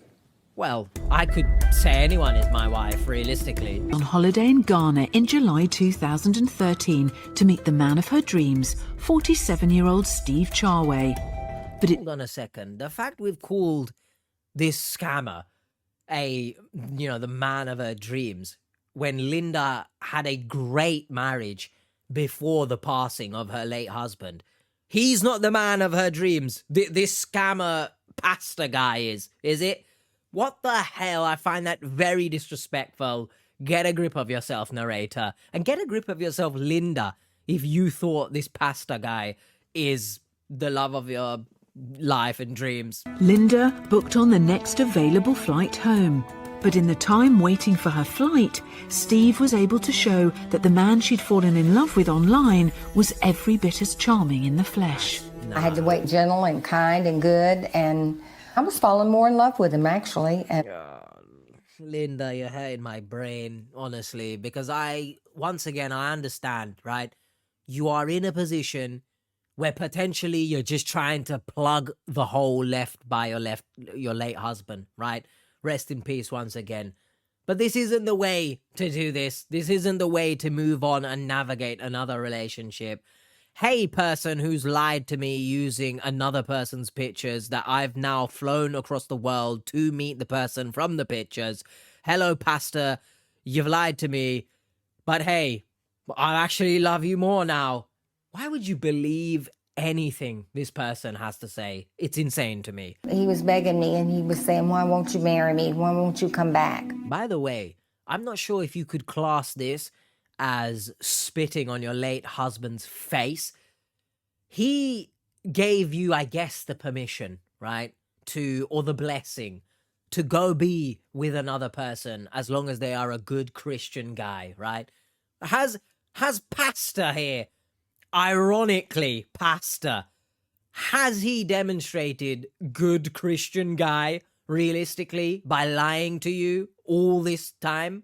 [SPEAKER 1] Well, I could say anyone is my wife, realistically.
[SPEAKER 2] On holiday in Ghana in July 2013 to meet the man of her dreams, 47-year-old Steve Charway. But
[SPEAKER 1] Hold on a second. The fact we've called this scammer the man of her dreams, when Linda had a great marriage before the passing of her late husband. He's not the man of her dreams. This scammer pastor guy is it? What the hell? I find that very disrespectful. Get a grip of yourself, narrator. And get a grip of yourself, Linda, if you thought this pastor guy is the love of your life and dreams.
[SPEAKER 2] Linda booked on the next available flight home. But in the time waiting for her flight, Steve was able to show that the man she'd fallen in love with online was every bit as charming in the flesh.
[SPEAKER 10] I had to wait gentle and kind and good, and I was falling more in love with him, actually. And
[SPEAKER 1] Linda, you're hurting my brain, honestly, because once again, I understand, right? You are in a position where potentially you're just trying to plug the hole left by your late husband, right? Rest in peace once again. But this isn't the way to do this. This isn't the way to move on and navigate another relationship. Hey, person who's lied to me using another person's pictures that I've now flown across the world to meet the person from the pictures. Hello, pastor. You've lied to me. But hey, I actually love you more now. Why would you believe anything this person has to say? It's insane to me.
[SPEAKER 10] he was begging me, and he was saying, why won't you marry me? Why won't you come back?
[SPEAKER 1] By the way, I'm not sure if you could class this as spitting on your late husband's face. He gave you, I guess, the permission, right? Or the blessing to go be with another person as long as they are a good Christian guy, right? Has pastor here, ironically, pastor, has he demonstrated good Christian guy realistically by lying to you all this time?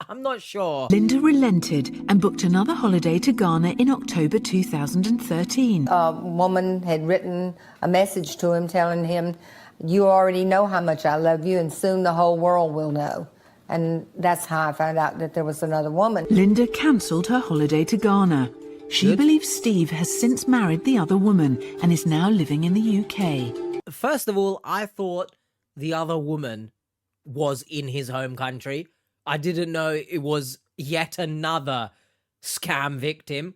[SPEAKER 1] I'm not sure.
[SPEAKER 2] Linda relented and booked another holiday to Ghana in October 2013.
[SPEAKER 10] A woman had written a message to him telling him, you already know how much I love you, and soon the whole world will know. And that's how I found out that there was another woman.
[SPEAKER 2] Linda cancelled her holiday to Ghana. She believes Steve has since married the other woman and is now living in the UK.
[SPEAKER 1] First of all, I thought the other woman was in his home country. I didn't know it was yet another scam victim.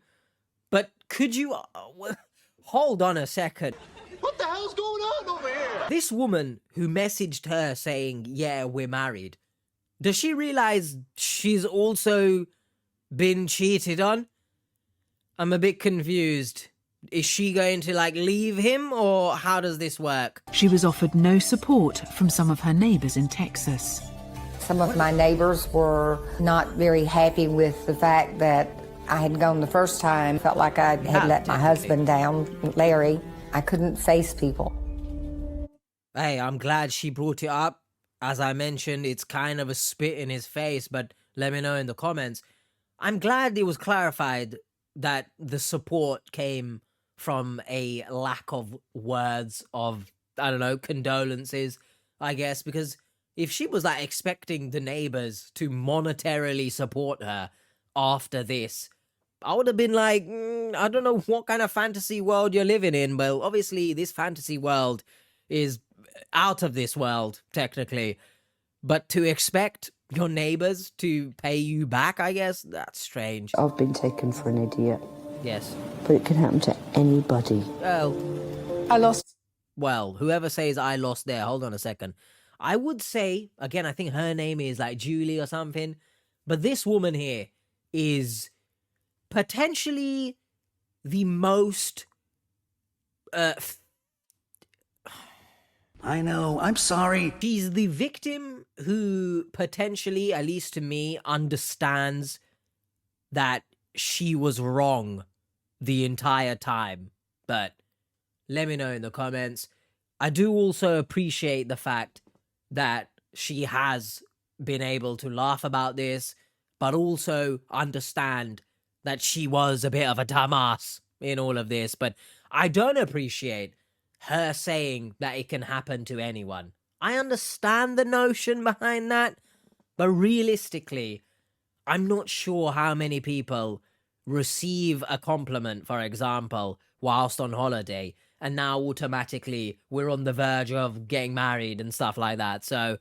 [SPEAKER 1] But could you... hold on a second.
[SPEAKER 16] What the hell's going on over here?
[SPEAKER 1] This woman who messaged her saying, yeah, we're married, does she realize she's also been cheated on? I'm a bit confused. Is she going to, leave him, or how does this work?
[SPEAKER 2] She was offered no support from some of her neighbours in Texas.
[SPEAKER 10] Some of my neighbors were not very happy with the fact that I had gone the first time. Felt like I had let my husband down, Larry. I couldn't face people.
[SPEAKER 1] Hey, I'm glad she brought it up. As I mentioned, it's kind of a spit in his face, but let me know in the comments. I'm glad it was clarified that the support came from a lack of words of, I don't know, condolences, I guess, because if she was expecting the neighbors to monetarily support her after this, I would have been I don't know what kind of fantasy world you're living in. Well, obviously this fantasy world is out of this world, technically. But to expect your neighbors to pay you back, I guess, that's strange.
[SPEAKER 4] I've been taken for an idiot.
[SPEAKER 1] Yes.
[SPEAKER 4] But it can happen to anybody.
[SPEAKER 1] Well,
[SPEAKER 3] I lost.
[SPEAKER 1] Well, whoever says I lost there, hold on a second. I would say, again, I think her name is Julie or something. But this woman here is potentially the most...
[SPEAKER 17] I know, I'm sorry.
[SPEAKER 1] She's the victim who potentially, at least to me, understands that she was wrong the entire time. But let me know in the comments. I do also appreciate the fact that she has been able to laugh about this, but also understand that she was a bit of a dumbass in all of this. But I don't appreciate her saying that it can happen to anyone. I understand the notion behind that, but realistically, I'm not sure how many people receive a compliment, for example, whilst on holiday, and now automatically we're on the verge of getting married and stuff like that. So,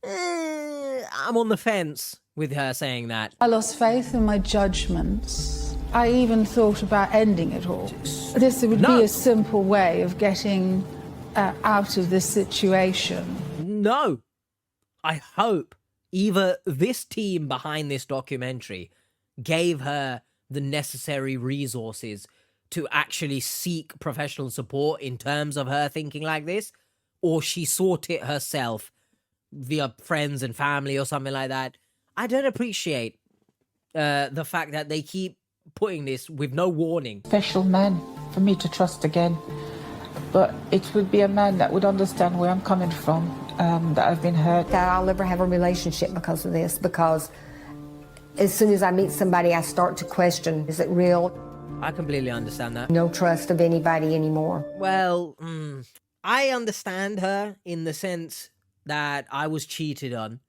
[SPEAKER 1] I'm on the fence with her saying that.
[SPEAKER 3] I lost faith in my judgments. I even thought about ending it all. This would be a simple way of getting out of this situation.
[SPEAKER 1] No. I hope either this team behind this documentary gave her the necessary resources to actually seek professional support in terms of her thinking like this, or she sought it herself via friends and family or something like that. I don't appreciate the fact that they keep putting this with no warning.
[SPEAKER 17] Special man for me to trust again, but it would be a man that would understand where I'm coming from, that I've been hurt.
[SPEAKER 10] I'll never have a relationship because of this, because as soon as I meet somebody, I start to question, is it real?
[SPEAKER 1] I completely understand that.
[SPEAKER 10] No trust of anybody anymore.
[SPEAKER 1] Well, I understand her in the sense that I was cheated on,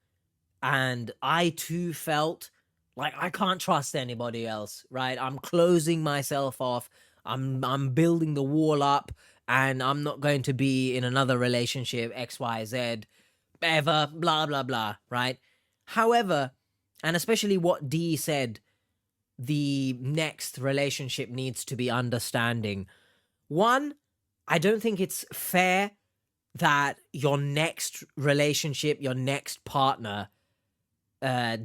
[SPEAKER 1] and I too felt like I can't trust anybody else, right? I'm closing myself off. I'm building the wall up, and I'm not going to be in another relationship, XYZ, ever, blah, blah, blah, right? However, and especially what Dee said, the next relationship needs to be understanding. One, I don't think it's fair that your next relationship, your next partner,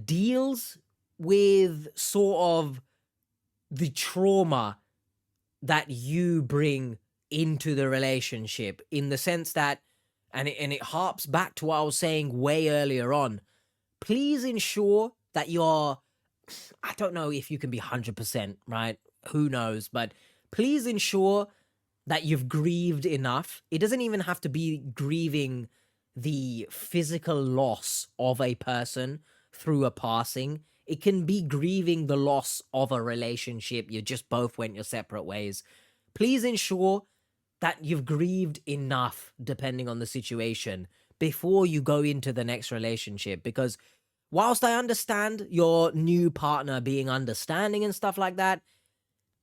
[SPEAKER 1] deals with sort of the trauma that you bring into the relationship, in the sense that, and it harps back to what I was saying way earlier on, please ensure that you're, I don't know if you can be 100%, right? Who knows? But please ensure that you've grieved enough. It doesn't even have to be grieving the physical loss of a person through a passing. It can be grieving the loss of a relationship. You just both went your separate ways. Please ensure that you've grieved enough, depending on the situation, before you go into the next relationship. Because whilst I understand your new partner being understanding and stuff like that,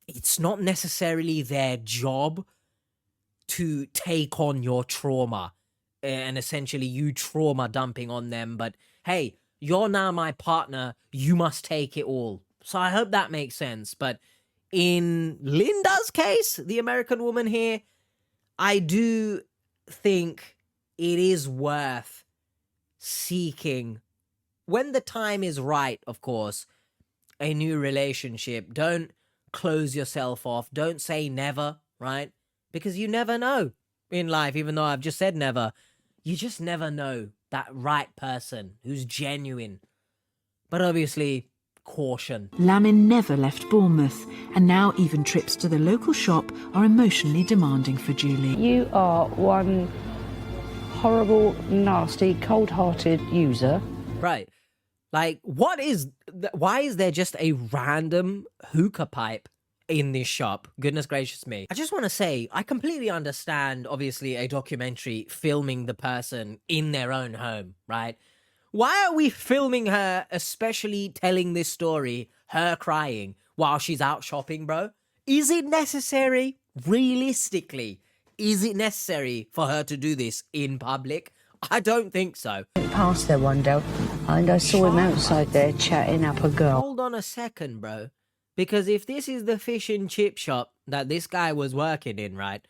[SPEAKER 1] it's not necessarily their job to take on your trauma and essentially you trauma dumping on them. But hey, you're now my partner, you must take it all. So I hope that makes sense. But in Linda's case, the American woman here, I do think it is worth seeking, when the time is right, of course, a new relationship. Don't close yourself off. Don't say never, right? Because you never know in life, even though I've just said never. You just never know that right person who's genuine. But obviously, caution.
[SPEAKER 2] Lamin never left Bournemouth, and now even trips to the local shop are emotionally demanding for Julie.
[SPEAKER 18] You are one horrible, nasty, cold-hearted user.
[SPEAKER 1] Right. Like, why is there just a random hookah pipe in this shop? Goodness gracious me. I just want to say, I completely understand, obviously, a documentary filming the person in their own home, right? Why are we filming her, especially telling this story, her crying, while she's out shopping, bro? Is it necessary? Realistically, is it necessary for her to do this in public? I don't think so.
[SPEAKER 4] Past there one day, and I saw him outside there chatting up a girl.
[SPEAKER 1] Hold on a second, bro. Because if this is the fish and chip shop that this guy was working in, right?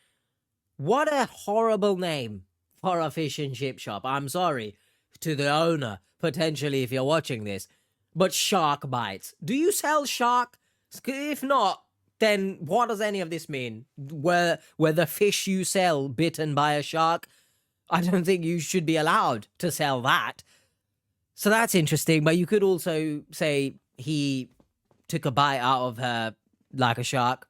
[SPEAKER 1] What a horrible name for a fish and chip shop. I'm sorry to the owner, potentially, if you're watching this. But Shark Bites. Do you sell shark? If not, then what does any of this mean? Were the fish you sell bitten by a shark? I don't think you should be allowed to sell that. So that's interesting, but you could also say he took a bite out of her like a shark.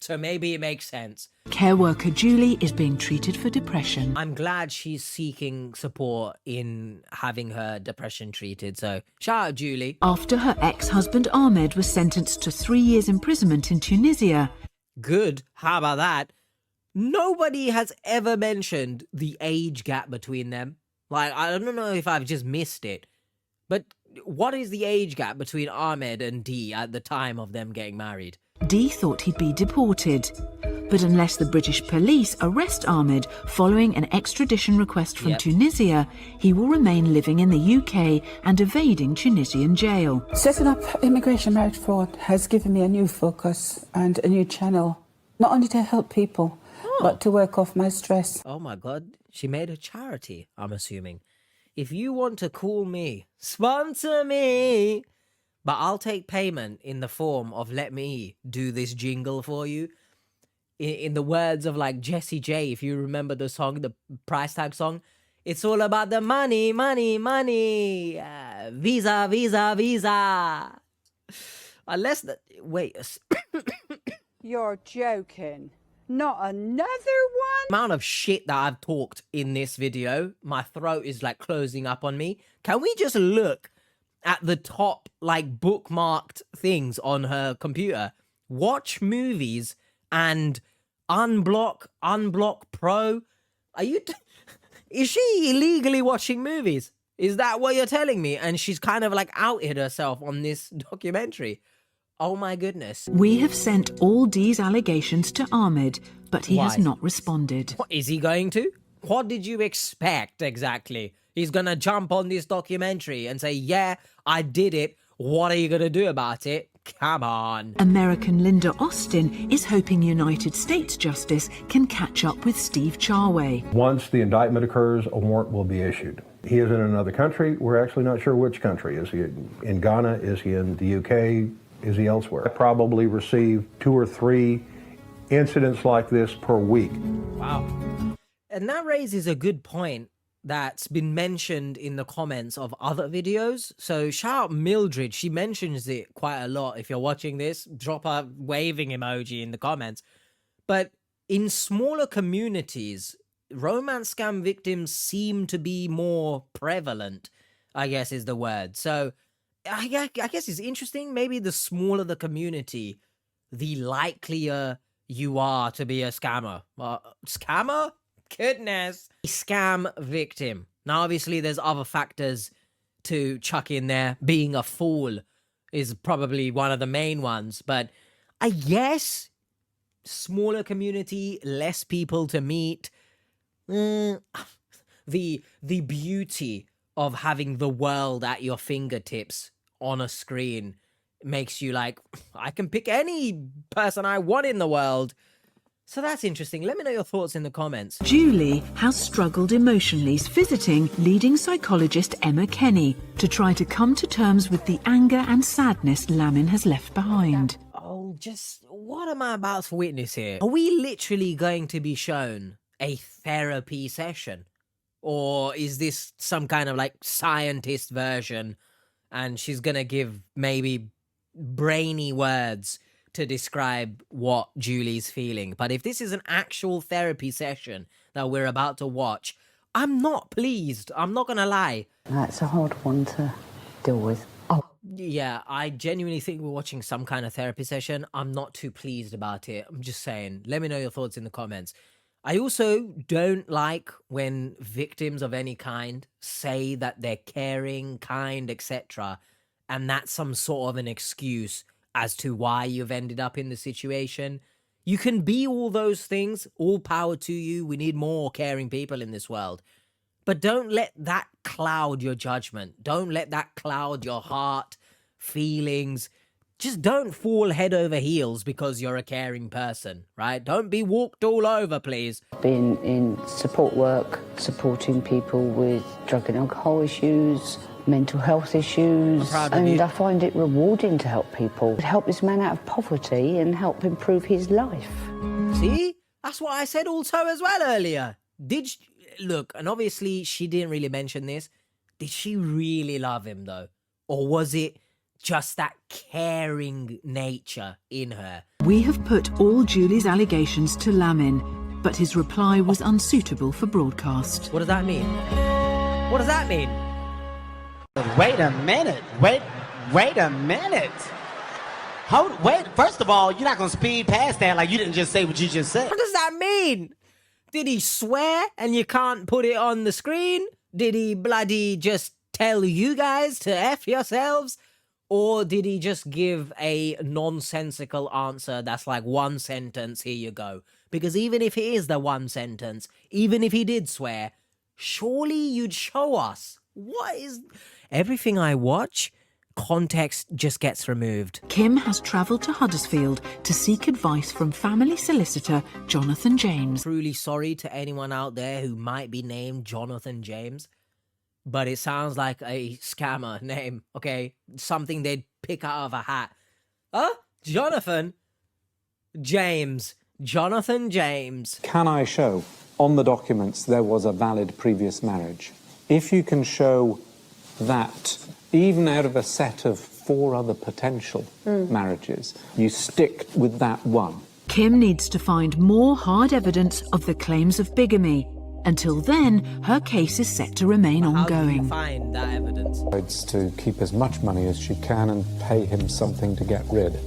[SPEAKER 1] So maybe it makes sense.
[SPEAKER 2] Care worker Julie is being treated for depression.
[SPEAKER 1] I'm glad she's seeking support in having her depression treated, so shout out Julie.
[SPEAKER 2] After her ex-husband Ahmed was sentenced to 3 years imprisonment in Tunisia.
[SPEAKER 1] Good, how about that? Nobody has ever mentioned the age gap between them. Like, I don't know if I've just missed it, but what is the age gap between Ahmed and Dee at the time of them getting married?
[SPEAKER 2] Dee thought he'd be deported. But unless the British police arrest Ahmed following an extradition request from Tunisia, he will remain living in the UK and evading Tunisian jail.
[SPEAKER 17] Setting up immigration marriage fraud has given me a new focus and a new channel, not only to help people, but to work off my stress.
[SPEAKER 1] Oh my God, she made a charity, I'm assuming. If you want to call me, sponsor me, but I'll take payment in the form of let me do this jingle for you. In the words of like Jessie J, if you remember the song, the price tag song, it's all about the money, money, money. Visa, visa, visa. Unless the wait.
[SPEAKER 7] You're joking. Not another one?
[SPEAKER 1] The amount of shit that I've talked in this video, my throat is like closing up on me. Can we just look at the top like bookmarked things on her computer? Watch movies and unblock Pro. Are you is she illegally watching movies? Is that what you're telling me? And she's kind of like outed herself on this documentary. Oh my goodness.
[SPEAKER 2] We have sent all Dee's allegations to Ahmed, but he has not responded.
[SPEAKER 1] What, is he going to? What did you expect exactly? He's gonna jump on this documentary and say, yeah, I did it. What are you gonna do about it? Come on.
[SPEAKER 2] American Linda Austin is hoping United States Justice can catch up with Steve Charway.
[SPEAKER 19] Once the indictment occurs, a warrant will be issued. He is in another country. We're actually not sure which country. Is he in Ghana? Is he in the UK? Is he elsewhere? I probably receive 2 or 3 incidents like this per week.
[SPEAKER 1] Wow. And that raises a good point that's been mentioned in the comments of other videos. So shout out Mildred. She mentions it quite a lot. If you're watching this, drop a waving emoji in the comments. But in smaller communities, romance scam victims seem to be more prevalent, I guess is the word. So I guess it's interesting. Maybe the smaller the community, the likelier you are to be a scammer. Scammer? Goodness. Scam victim. Now, obviously, there's other factors to chuck in there. Being a fool is probably one of the main ones. But I guess smaller community, less people to meet. The beauty of having the world at your fingertips on a screen makes you like, I can pick any person I want in the world. So that's interesting. Let me know your thoughts in the comments.
[SPEAKER 2] Julie has struggled emotionally visiting leading psychologist Emma Kenny to try to come to terms with the anger and sadness Lamin has left behind.
[SPEAKER 1] Oh, just what am I about to witness here? Are we literally going to be shown a therapy session? Or is this some kind of like scientist version and she's gonna give maybe brainy words to describe what Julie's feeling? But if this is an actual therapy session that we're about to watch, I'm not pleased. I'm not gonna lie.
[SPEAKER 4] That's a hard one to deal with. Oh.
[SPEAKER 1] Yeah, I genuinely think we're watching some kind of therapy session. I'm not too pleased about it. I'm just saying. Let me know your thoughts in the comments. I also don't like when victims of any kind say that they're caring, kind, etc. And that's some sort of an excuse as to why you've ended up in the situation. You can be all those things, all power to you. We need more caring people in this world. But don't let that cloud your judgment. Don't let that cloud your heart, feelings. Just don't fall head over heels because you're a caring person, right? Don't be walked all over, please.
[SPEAKER 4] Been in support work, supporting people with drug and alcohol issues, mental health issues, and I find it rewarding to help people. Help this man out of poverty and help improve his life.
[SPEAKER 1] See? That's what I said also as well earlier. Look, and obviously she didn't really mention this. Did she really love him though? Or was it just that caring nature in her?
[SPEAKER 2] We have put all Julie's allegations to Lamin, but his reply was unsuitable for broadcast.
[SPEAKER 1] What does that mean? What does that mean?
[SPEAKER 20] Wait a minute. Wait a minute. Wait, first of all, you're not gonna speed past that like you didn't just say what you just said.
[SPEAKER 1] What does that mean? Did he swear and you can't put it on the screen? Did he bloody just tell you guys to F yourselves? Or did he just give a nonsensical answer that's like one sentence, here you go? Because even if it is the one sentence, even if he did swear, surely you'd show us. What is... Everything I watch, context just gets removed.
[SPEAKER 2] Kim has travelled to Huddersfield to seek advice from family solicitor Jonathan James.
[SPEAKER 1] Truly sorry to anyone out there who might be named Jonathan James, but it sounds like a scammer name, okay? Something they'd pick out of a hat. Huh? Jonathan James. Jonathan James.
[SPEAKER 21] Can I show on the documents there was a valid previous marriage? If you can show that, even out of a set of 4 other potential marriages, you stick with that one.
[SPEAKER 2] Kim needs to find more hard evidence of the claims of bigamy. Until then, her case is set to remain ongoing.
[SPEAKER 1] How do you find that evidence?
[SPEAKER 21] It's to keep as much money as she can and pay him something to get rid.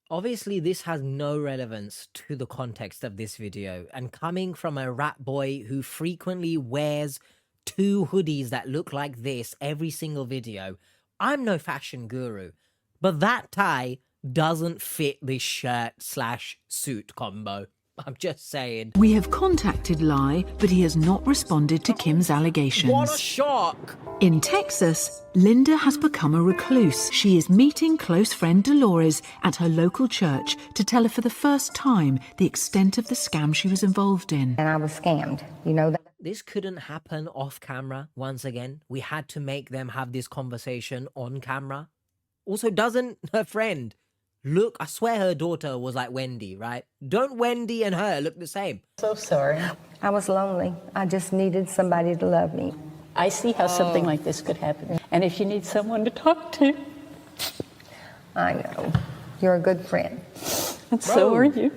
[SPEAKER 1] Obviously, this has no relevance to the context of this video, and coming from a rat boy who frequently wears 2 hoodies that look like this every single video, I'm no fashion guru, but that tie doesn't fit this shirt/suit combo. I'm just saying.
[SPEAKER 2] We have contacted Lai, but he has not responded to Kim's allegations.
[SPEAKER 1] What a shock!
[SPEAKER 2] In Texas, Linda has become a recluse. She is meeting close friend Dolores at her local church to tell her for the first time the extent of the scam she was involved in.
[SPEAKER 10] And I was scammed, you know that.
[SPEAKER 1] This couldn't happen off camera once again. We had to make them have this conversation on camera. Also, doesn't her friend look, I swear her daughter was like Wendy, right? Don't Wendy and her look the same?
[SPEAKER 10] So sorry. I was lonely. I just needed somebody to love me.
[SPEAKER 22] I see how something like this could happen. And if you need someone to talk to.
[SPEAKER 10] I know. You're a good friend.
[SPEAKER 22] And so are you.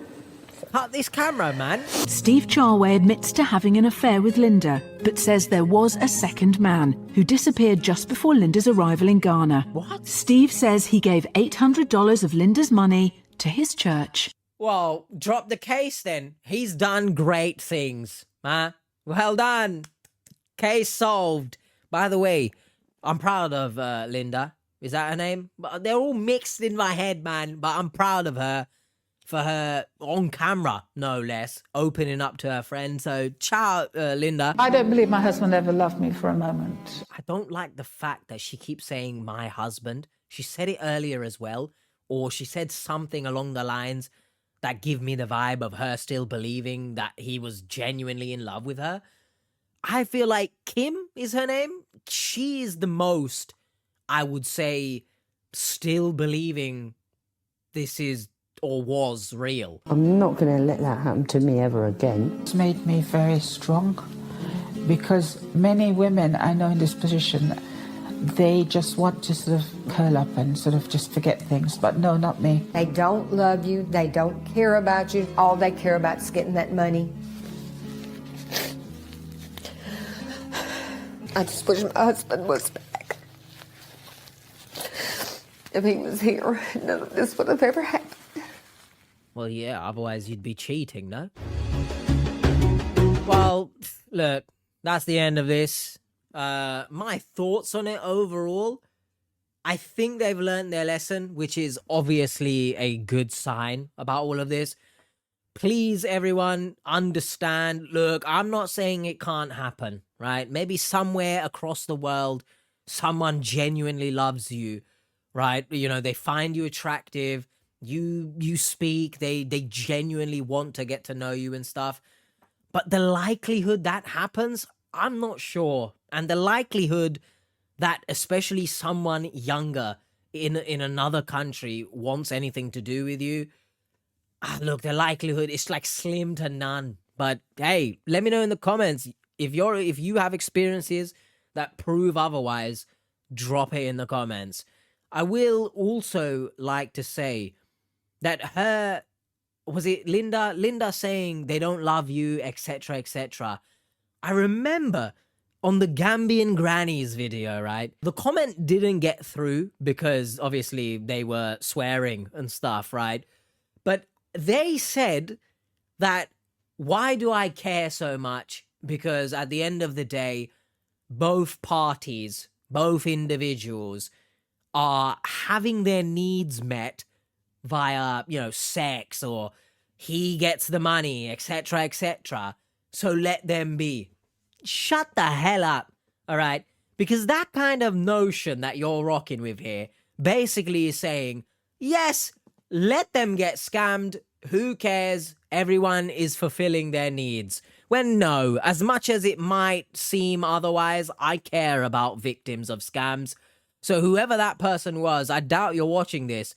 [SPEAKER 1] Cut this camera, man.
[SPEAKER 2] Steve Charway admits to having an affair with Linda, but says there was a second man who disappeared just before Linda's arrival in Ghana.
[SPEAKER 1] What?
[SPEAKER 2] Steve says he gave $800 of Linda's money to his church.
[SPEAKER 1] Well, drop the case then. He's done great things, huh? Well done. Case solved. By the way, I'm proud of Linda. Is that her name? They're all mixed in my head, man, but I'm proud of her. For her on camera, no less, opening up to her friend. So, ciao, Linda.
[SPEAKER 3] I don't believe my husband ever loved me for a moment.
[SPEAKER 1] I don't like the fact that she keeps saying my husband. She said it earlier as well, or she said something along the lines that give me the vibe of her still believing that he was genuinely in love with her. I feel like Kim is her name. She is the most, I would say, still believing this is or was real.
[SPEAKER 4] I'm not going to let that happen to me ever again.
[SPEAKER 3] It's made me very strong because many women I know in this position, they just want to sort of curl up and sort of just forget things, but no, not me.
[SPEAKER 10] They don't love you. They don't care about you. All they care about is getting that money. I just wish my husband was back. If he was here, none of this would have ever happened.
[SPEAKER 1] Well, yeah, otherwise you'd be cheating, no? Well, look, that's the end of this. My thoughts on it overall, I think they've learned their lesson, which is obviously a good sign about all of this. Please, everyone, understand. Look, I'm not saying it can't happen, right? Maybe somewhere across the world, someone genuinely loves you, right? You know, they find you attractive. You speak, they genuinely want to get to know you and stuff. But the likelihood that happens, I'm not sure. And the likelihood that especially someone younger in another country wants anything to do with you, look, the likelihood is like slim to none. But hey, let me know in the comments if you have experiences that prove otherwise. Drop it in the comments. I will also like to say that was it Linda saying they don't love you, etc., etc. I remember on the Gambian Grannies video, right? The comment didn't get through because obviously they were swearing and stuff, right? But they said that, why do I care so much? Because at the end of the day, both parties, both individuals are having their needs met via, you know, sex, or he gets the money, etc., etc. So let them be. Shut the hell up, all right? Because that kind of notion that you're rocking with here basically is saying, yes, let them get scammed. Who cares? Everyone is fulfilling their needs. When no, as much as it might seem otherwise, I care about victims of scams. So whoever that person was, I doubt you're watching this,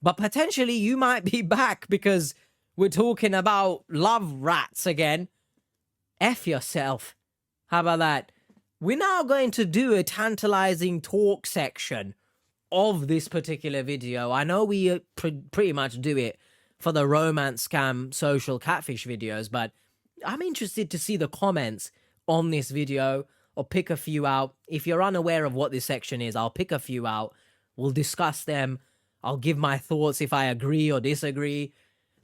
[SPEAKER 1] but potentially you might be back because we're talking about love rats again. F yourself. How about that? We're now going to do a tantalizing talk section of this particular video. I know we pretty much do it for the romance scam social catfish videos, but I'm interested to see the comments on this video. I'll pick a few out. If you're unaware of what this section is, I'll pick a few out. We'll discuss them. I'll give my thoughts if I agree or disagree.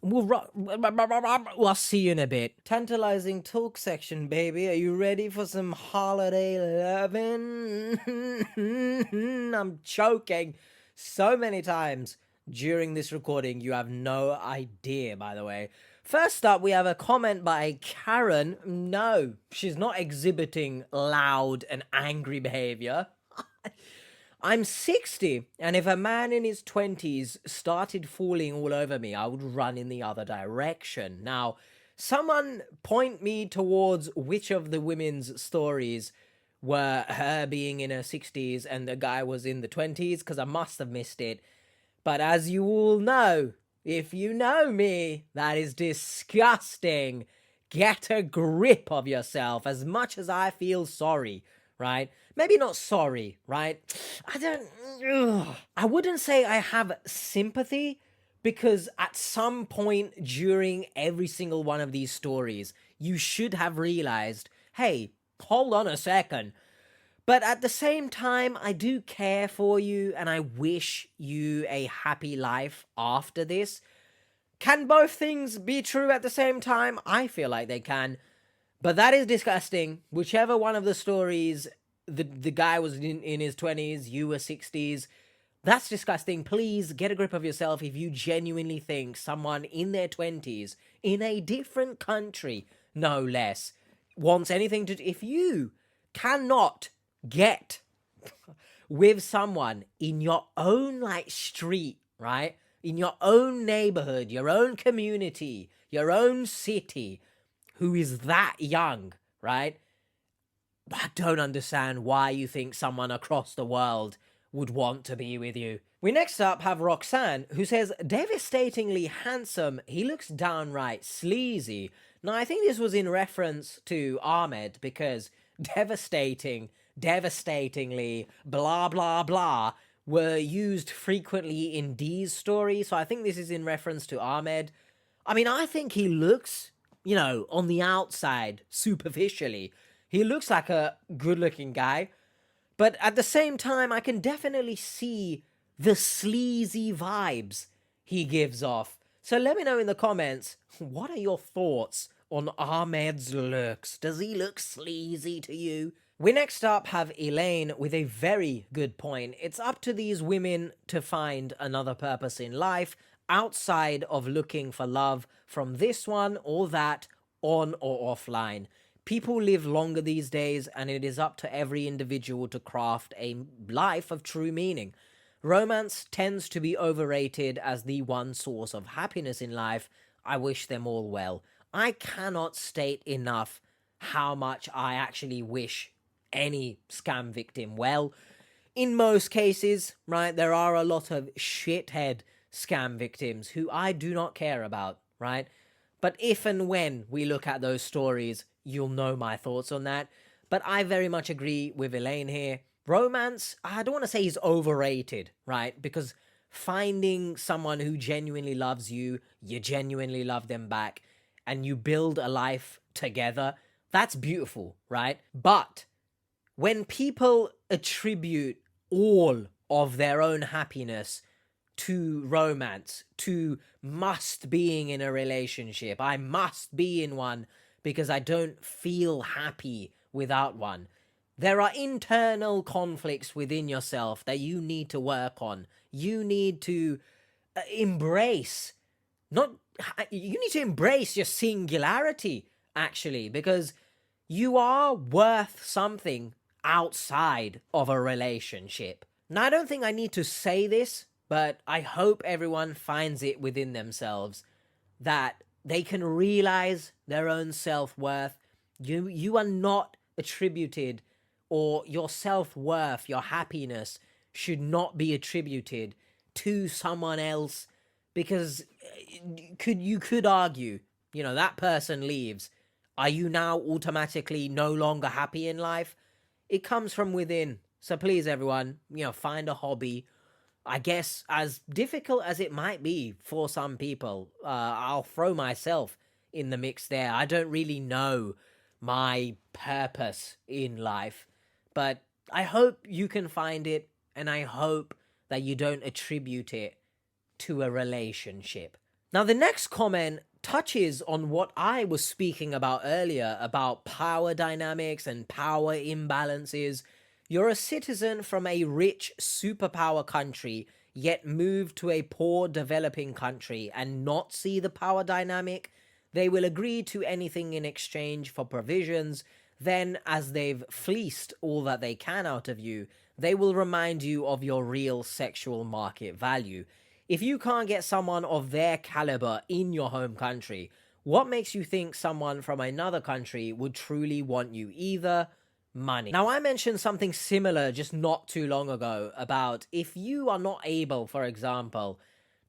[SPEAKER 1] We'll see you in a bit. Tantalizing talk section, baby. Are you ready for some holiday loving? I'm choking so many times during this recording. You have no idea, by the way. First up, we have a comment by Karen. No, she's not exhibiting loud and angry behavior. I'm 60, and if a man in his 20s started falling all over me, I would run in the other direction. Now, someone point me towards which of the women's stories were her being in her 60s and the guy was in the 20s, because I must have missed it. But as you all know, if you know me, that is disgusting. Get a grip of yourself. As much as I feel sorry, right? Maybe not sorry, right? I wouldn't say I have sympathy, because at some point during every single one of these stories, you should have realized, hey, hold on a second. But at the same time, I do care for you and I wish you a happy life after this. Can both things be true at the same time? I feel like they can. But that is disgusting. Whichever one of the stories, the guy was in his 20s, you were 60s, that's disgusting. Please get a grip of yourself if you genuinely think someone in their 20s, in a different country, no less, wants anything to do. If you cannot get with someone in your own, like, street, right? In your own neighborhood, your own community, your own city, who is that young, right? I don't understand why you think someone across the world would want to be with you. We next up have Roxanne, who says, devastatingly handsome, he looks downright sleazy. Now, I think this was in reference to Ahmed, because devastatingly, blah, blah, blah, were used frequently in Dee's story, so I think this is in reference to Ahmed. I mean, I think he looks, you know, on the outside, superficially, he looks like a good-looking guy, but at the same time, I can definitely see the sleazy vibes he gives off. So let me know in the comments, what are your thoughts on Ahmed's looks? Does he look sleazy to you? We next up have Elaine with a very good point. It's up to these women to find another purpose in life outside of looking for love from this one or that, on or offline. People live longer these days, and it is up to every individual to craft a life of true meaning. Romance tends to be overrated as the one source of happiness in life. I wish them all well. I cannot state enough how much I actually wish any scam victim well. In most cases, right, there are a lot of shithead scam victims who I do not care about, right? But if and when we look at those stories, you'll know my thoughts on that. But I very much agree with Elaine here. Romance, I don't want to say is overrated, right? Because finding someone who genuinely loves you, you genuinely love them back, and you build a life together, that's beautiful, right? But when people attribute all of their own happiness to romance, to must being in a relationship, I must be in one because I don't feel happy without one. There are internal conflicts within yourself that you need to work on. You need to embrace, you need to embrace your singularity, actually, because you are worth something outside of a relationship. Now, I don't think I need to say this, but I hope everyone finds it within themselves that they can realize their own self-worth. You are not attributed, or your self-worth, your happiness should not be attributed to someone else, because you could argue, that person leaves. Are you now automatically no longer happy in life? It comes from within. So please, everyone, find a hobby. I guess as difficult as it might be for some people, I'll throw myself in the mix there. I don't really know my purpose in life, but I hope you can find it, and I hope that you don't attribute it to a relationship. Now, the next comment touches on what I was speaking about earlier, about power dynamics and power imbalances. You're a citizen from a rich superpower country, yet move to a poor developing country and not see the power dynamic. They will agree to anything in exchange for provisions. Then, as they've fleeced all that they can out of you, they will remind you of your real sexual market value. If you can't get someone of their caliber in your home country, what makes you think someone from another country would truly want you? Either money. Now, I mentioned something similar just not too long ago about if you are not able, for example,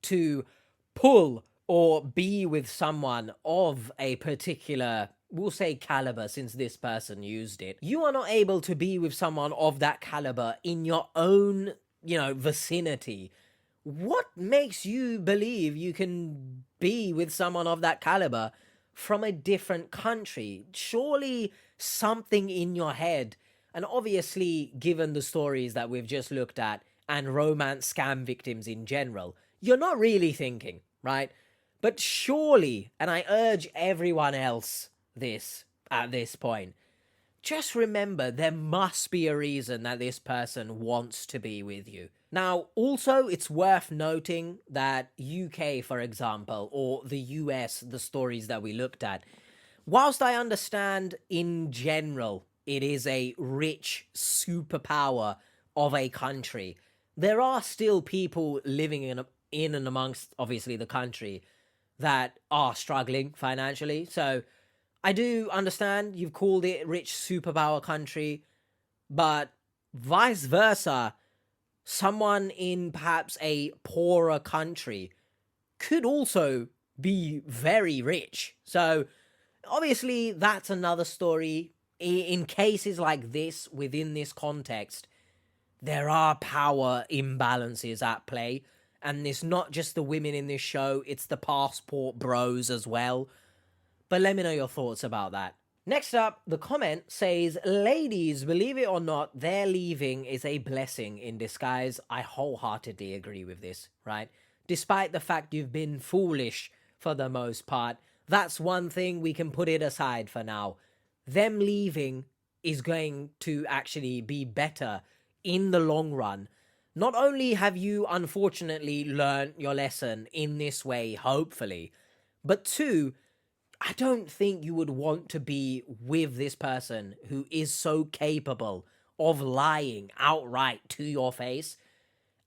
[SPEAKER 1] to pull or be with someone of a particular, we'll say caliber, since this person used it, you are not able to be with someone of that caliber in your own, vicinity. What makes you believe you can be with someone of that caliber from a different country? Surely something in your head, and obviously given the stories that we've just looked at and romance scam victims in general, you're not really thinking, right? But surely, and I urge everyone else this at this point, just remember there must be a reason that this person wants to be with you. Now, also, it's worth noting that UK, for example, or the US, the stories that we looked at, whilst I understand in general it is a rich superpower of a country, there are still people living in and amongst, obviously, the country that are struggling financially. So I do understand you've called it rich superpower country, but vice versa, someone in perhaps a poorer country could also be very rich. So obviously that's another story. In cases like this, within this context, there are power imbalances at play. And it's not just the women in this show, it's the passport bros as well. But let me know your thoughts about that. Next up, the comment says, ladies, believe it or not, their leaving is a blessing in disguise. I wholeheartedly agree with this, right? Despite the fact you've been foolish for the most part, that's one thing we can put it aside for now. Them leaving is going to actually be better in the long run. Not only have you unfortunately learned your lesson in this way, hopefully, but two, I don't think you would want to be with this person who is so capable of lying outright to your face.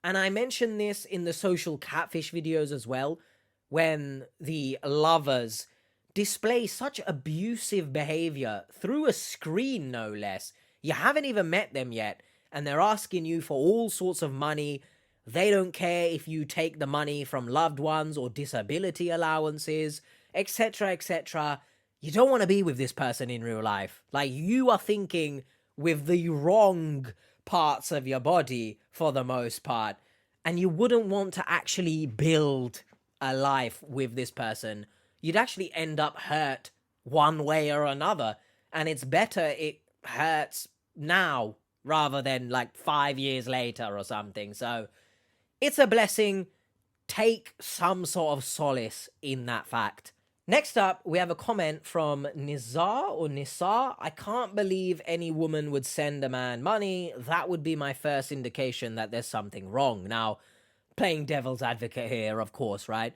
[SPEAKER 1] And I mentioned this in the social catfish videos as well, when the lovers display such abusive behavior through a screen, no less. You haven't even met them yet, and they're asking you for all sorts of money. They don't care if you take the money from loved ones or disability allowances, etc., etc. You don't want to be with this person in real life. Like, you are thinking with the wrong parts of your body for the most part, and you wouldn't want to actually build a life with this person. You'd actually end up hurt one way or another, and it's better it hurts now rather than like 5 years later or something. So it's a blessing. Take some sort of solace in that fact. Next up, we have a comment from Nizar or Nisar. I can't believe any woman would send a man money. That would be my first indication that there's something wrong. Now, playing devil's advocate here, of course, right?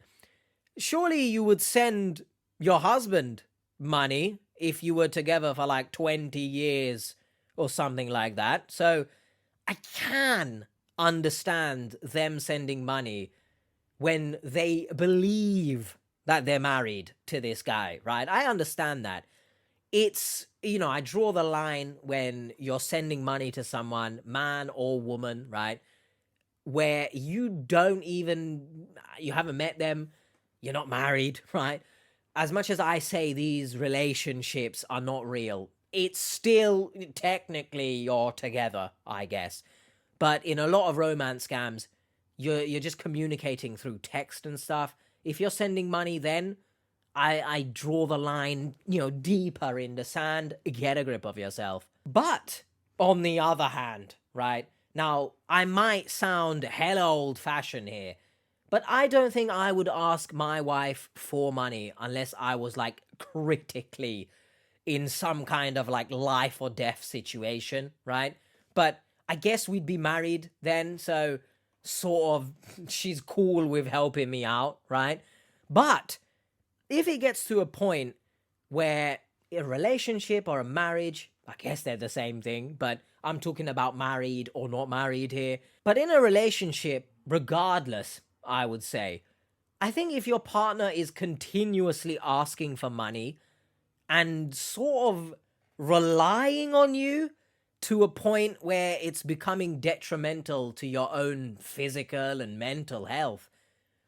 [SPEAKER 1] Surely you would send your husband money if you were together for like 20 years or something like that. So I can understand them sending money when they believe that they're married to this guy, right? I understand that. It's, you know, I draw the line when you're sending money to someone, man or woman, right? Where you haven't met them, you're not married, right? As much as I say these relationships are not real, it's still technically you're together, I guess. But in a lot of romance scams, you're just communicating through text and stuff. If you're sending money, then I draw the line, you know, deeper in the sand. Get a grip of yourself. But on the other hand, right? Now, I might sound hella old-fashioned here, but I don't think I would ask my wife for money unless I was like critically in some kind of like life or death situation, right? But I guess we'd be married then, so sort of she's cool with helping me out, right? But if it gets to a point where a relationship or a marriage, I guess they're the same thing, but I'm talking about married or not married here. But in a relationship, regardless, I would say, I think if your partner is continuously asking for money and sort of relying on you to a point where it's becoming detrimental to your own physical and mental health,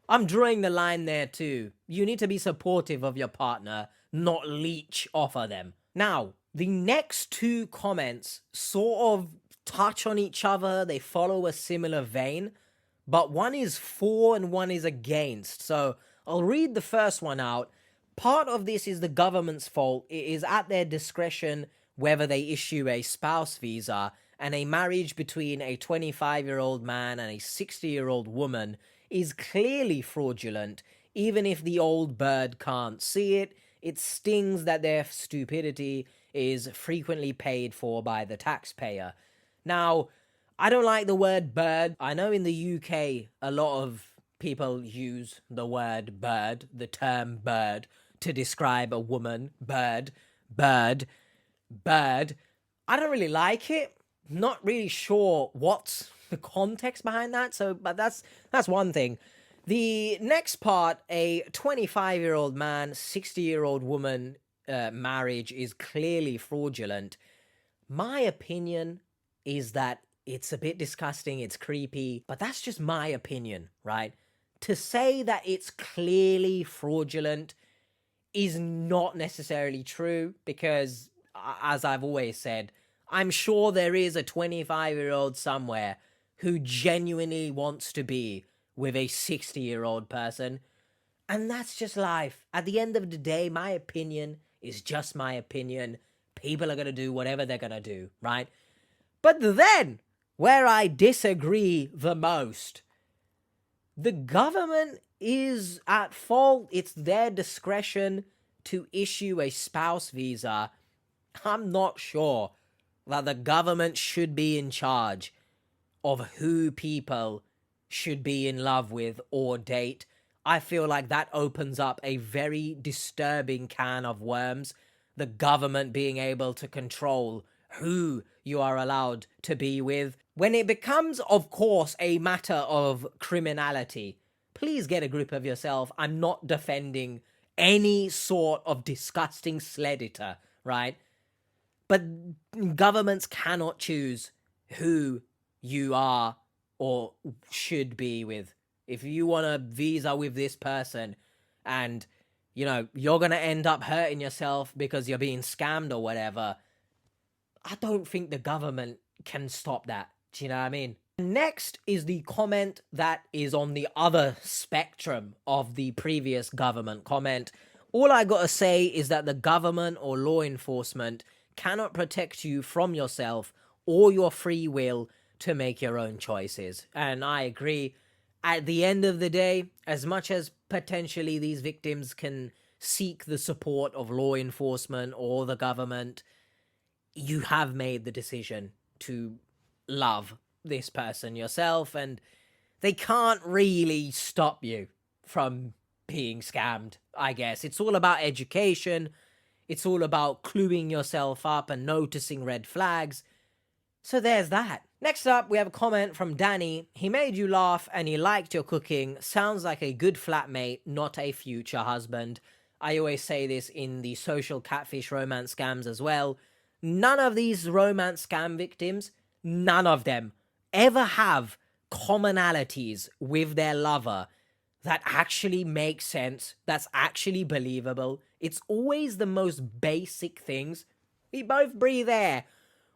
[SPEAKER 1] I'm drawing the line there too. You need to be supportive of your partner, not leech off of them. Now, the next two comments sort of touch on each other. They follow a similar vein, but one is for and one is against. So I'll read the first one out. Part of this is the government's fault. It is at their discretion whether they issue a spouse visa, and a marriage between a 25-year-old man and a 60-year-old woman is clearly fraudulent. Even if the old bird can't see it, it stings that their stupidity is frequently paid for by the taxpayer. Now, I don't like the word bird. I know in the UK, a lot of people use the word bird, the term bird, to describe a woman. Bird. I don't really like it. Not really sure what's the context behind that. But that's one thing. The next part, a 25-year-old man, 60-year-old woman marriage is clearly fraudulent. My opinion is that it's a bit disgusting, it's creepy, but that's just my opinion, right? To say that it's clearly fraudulent is not necessarily true because, as I've always said, I'm sure there is a 25-year-old somewhere who genuinely wants to be with a 60-year-old person, and that's just life. At the end of the day, my opinion is just my opinion. People are going to do whatever they're going to do, right? But then, where I disagree the most, the government is at fault. It's their discretion to issue a spouse visa. I'm not sure that the government should be in charge of who people should be in love with or date. I feel like that opens up a very disturbing can of worms. The government being able to control who you are allowed to be with. When it becomes, of course, a matter of criminality, please get a grip of yourself. I'm not defending any sort of disgusting sled-eater, right? But governments cannot choose who you are or should be with. If you want a visa with this person and, you know, you're going to end up hurting yourself because you're being scammed or whatever, I don't think the government can stop that. Do you know what I mean? Next is the comment that is on the other spectrum of the previous government comment. All I gotta say is that the government or law enforcement cannot protect you from yourself or your free will to make your own choices. And I agree. At the end of the day, as much as potentially these victims can seek the support of law enforcement or the government, you have made the decision to love this person yourself, and they can't really stop you from being scammed, I guess. It's all about education. It's all about cluing yourself up and noticing red flags. So there's that. Next up, we have a comment from Danny. He made you laugh and he liked your cooking. Sounds like a good flatmate, not a future husband. I always say this in the social catfish romance scams as well. None of these romance scam victims, none of them, ever have commonalities with their lover that actually make sense, that's actually believable. It's always the most basic things. We both breathe air.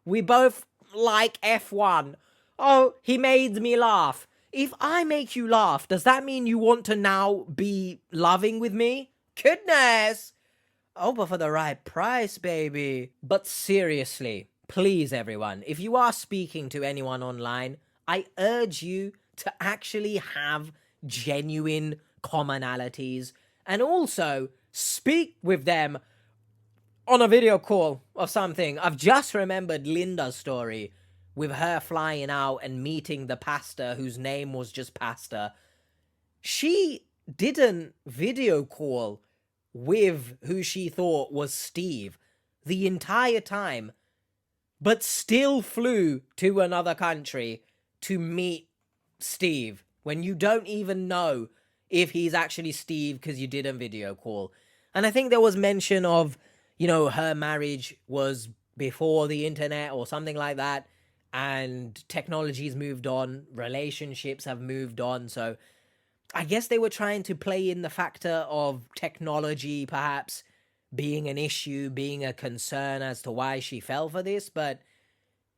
[SPEAKER 1] We both like F1. Oh, he made me laugh. If I make you laugh, does that mean you want to now be loving with me? Goodness! Oh, but for the right price, baby. But seriously, please everyone, if you are speaking to anyone online, I urge you to actually have genuine commonalities and also speak with them on a video call or something. I've just remembered Linda's story with her flying out and meeting the pastor whose name was just Pastor. She didn't video call with who she thought was Steve the entire time, but still flew to another country to meet Steve when you don't even know if he's actually Steve because you didn't video call. And I think there was mention of, you know, her marriage was before the internet or something like that, and technology's moved on, relationships have moved on, so I guess they were trying to play in the factor of technology perhaps being an issue, being a concern as to why she fell for this, but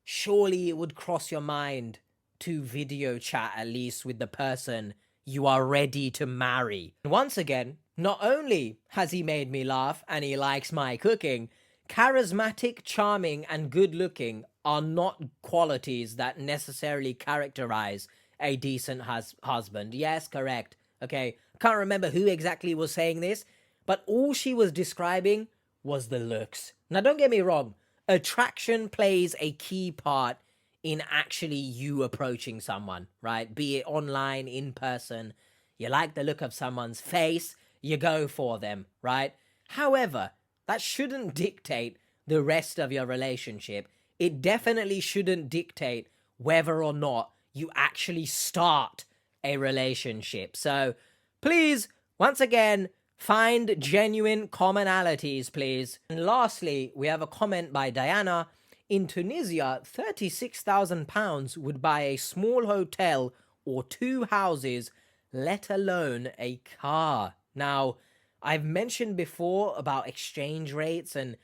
[SPEAKER 1] surely it would cross your mind to video chat at least with the person you are ready to marry. And once again, not only has he made me laugh and he likes my cooking, charismatic, charming, and good looking are not qualities that necessarily characterize a decent husband. Yes, correct. Okay, I can't remember who exactly was saying this, but all she was describing was the looks. Now, don't get me wrong. Attraction plays a key part in actually you approaching someone, right? Be it online, in person. You like the look of someone's face, you go for them, right? However, that shouldn't dictate the rest of your relationship. It definitely shouldn't dictate whether or not you actually start a relationship. So please, once again, find genuine commonalities, please. And lastly, we have a comment by Diana. In Tunisia, £36,000 would buy a small hotel or 2 houses, let alone a car. Now, I've mentioned before about exchange rates and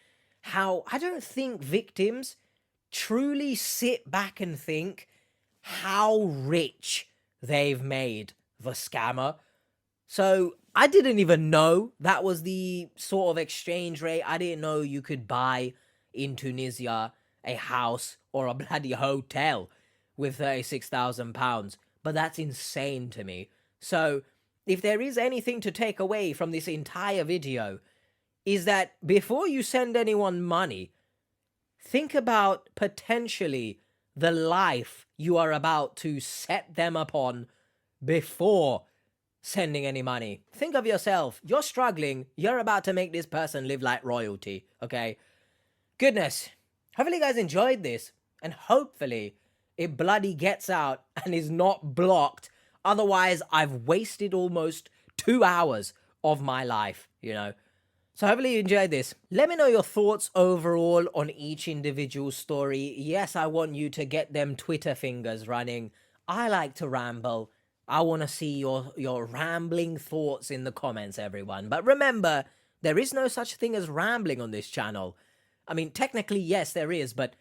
[SPEAKER 1] how I don't think victims truly sit back and think how rich they've made the scammer. So I didn't even know that was the sort of exchange rate. I didn't know you could buy in Tunisia a house or a bloody hotel with £36,000. But that's insane to me. So if there is anything to take away from this entire video, is that before you send anyone money, think about potentially the life you are about to set them upon before sending any money. Think of yourself. You're struggling. You're about to make this person live like royalty, okay? Goodness. Hopefully you guys enjoyed this, and hopefully it bloody gets out and is not blocked. Otherwise, I've wasted almost 2 hours of my life, you know. So hopefully you enjoyed this. Let me know your thoughts overall on each individual story. Yes, I want you to get them Twitter fingers running. I like to ramble. I want to see your rambling thoughts in the comments, everyone. But remember, there is no such thing as rambling on this channel. I mean, technically, yes, there is, but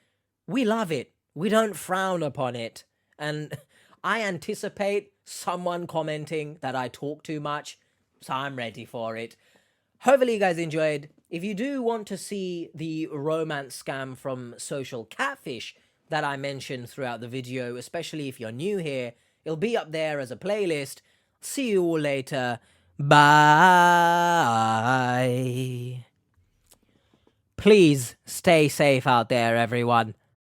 [SPEAKER 1] we love it. We don't frown upon it. And I anticipate someone commenting that I talk too much, so I'm ready for it. Hopefully you guys enjoyed. If you do want to see the romance scam from Social Catfish, that I mentioned throughout the video, especially if you're new here. It'll be up there as a playlist. See you all later. Bye. Please stay safe out there, everyone.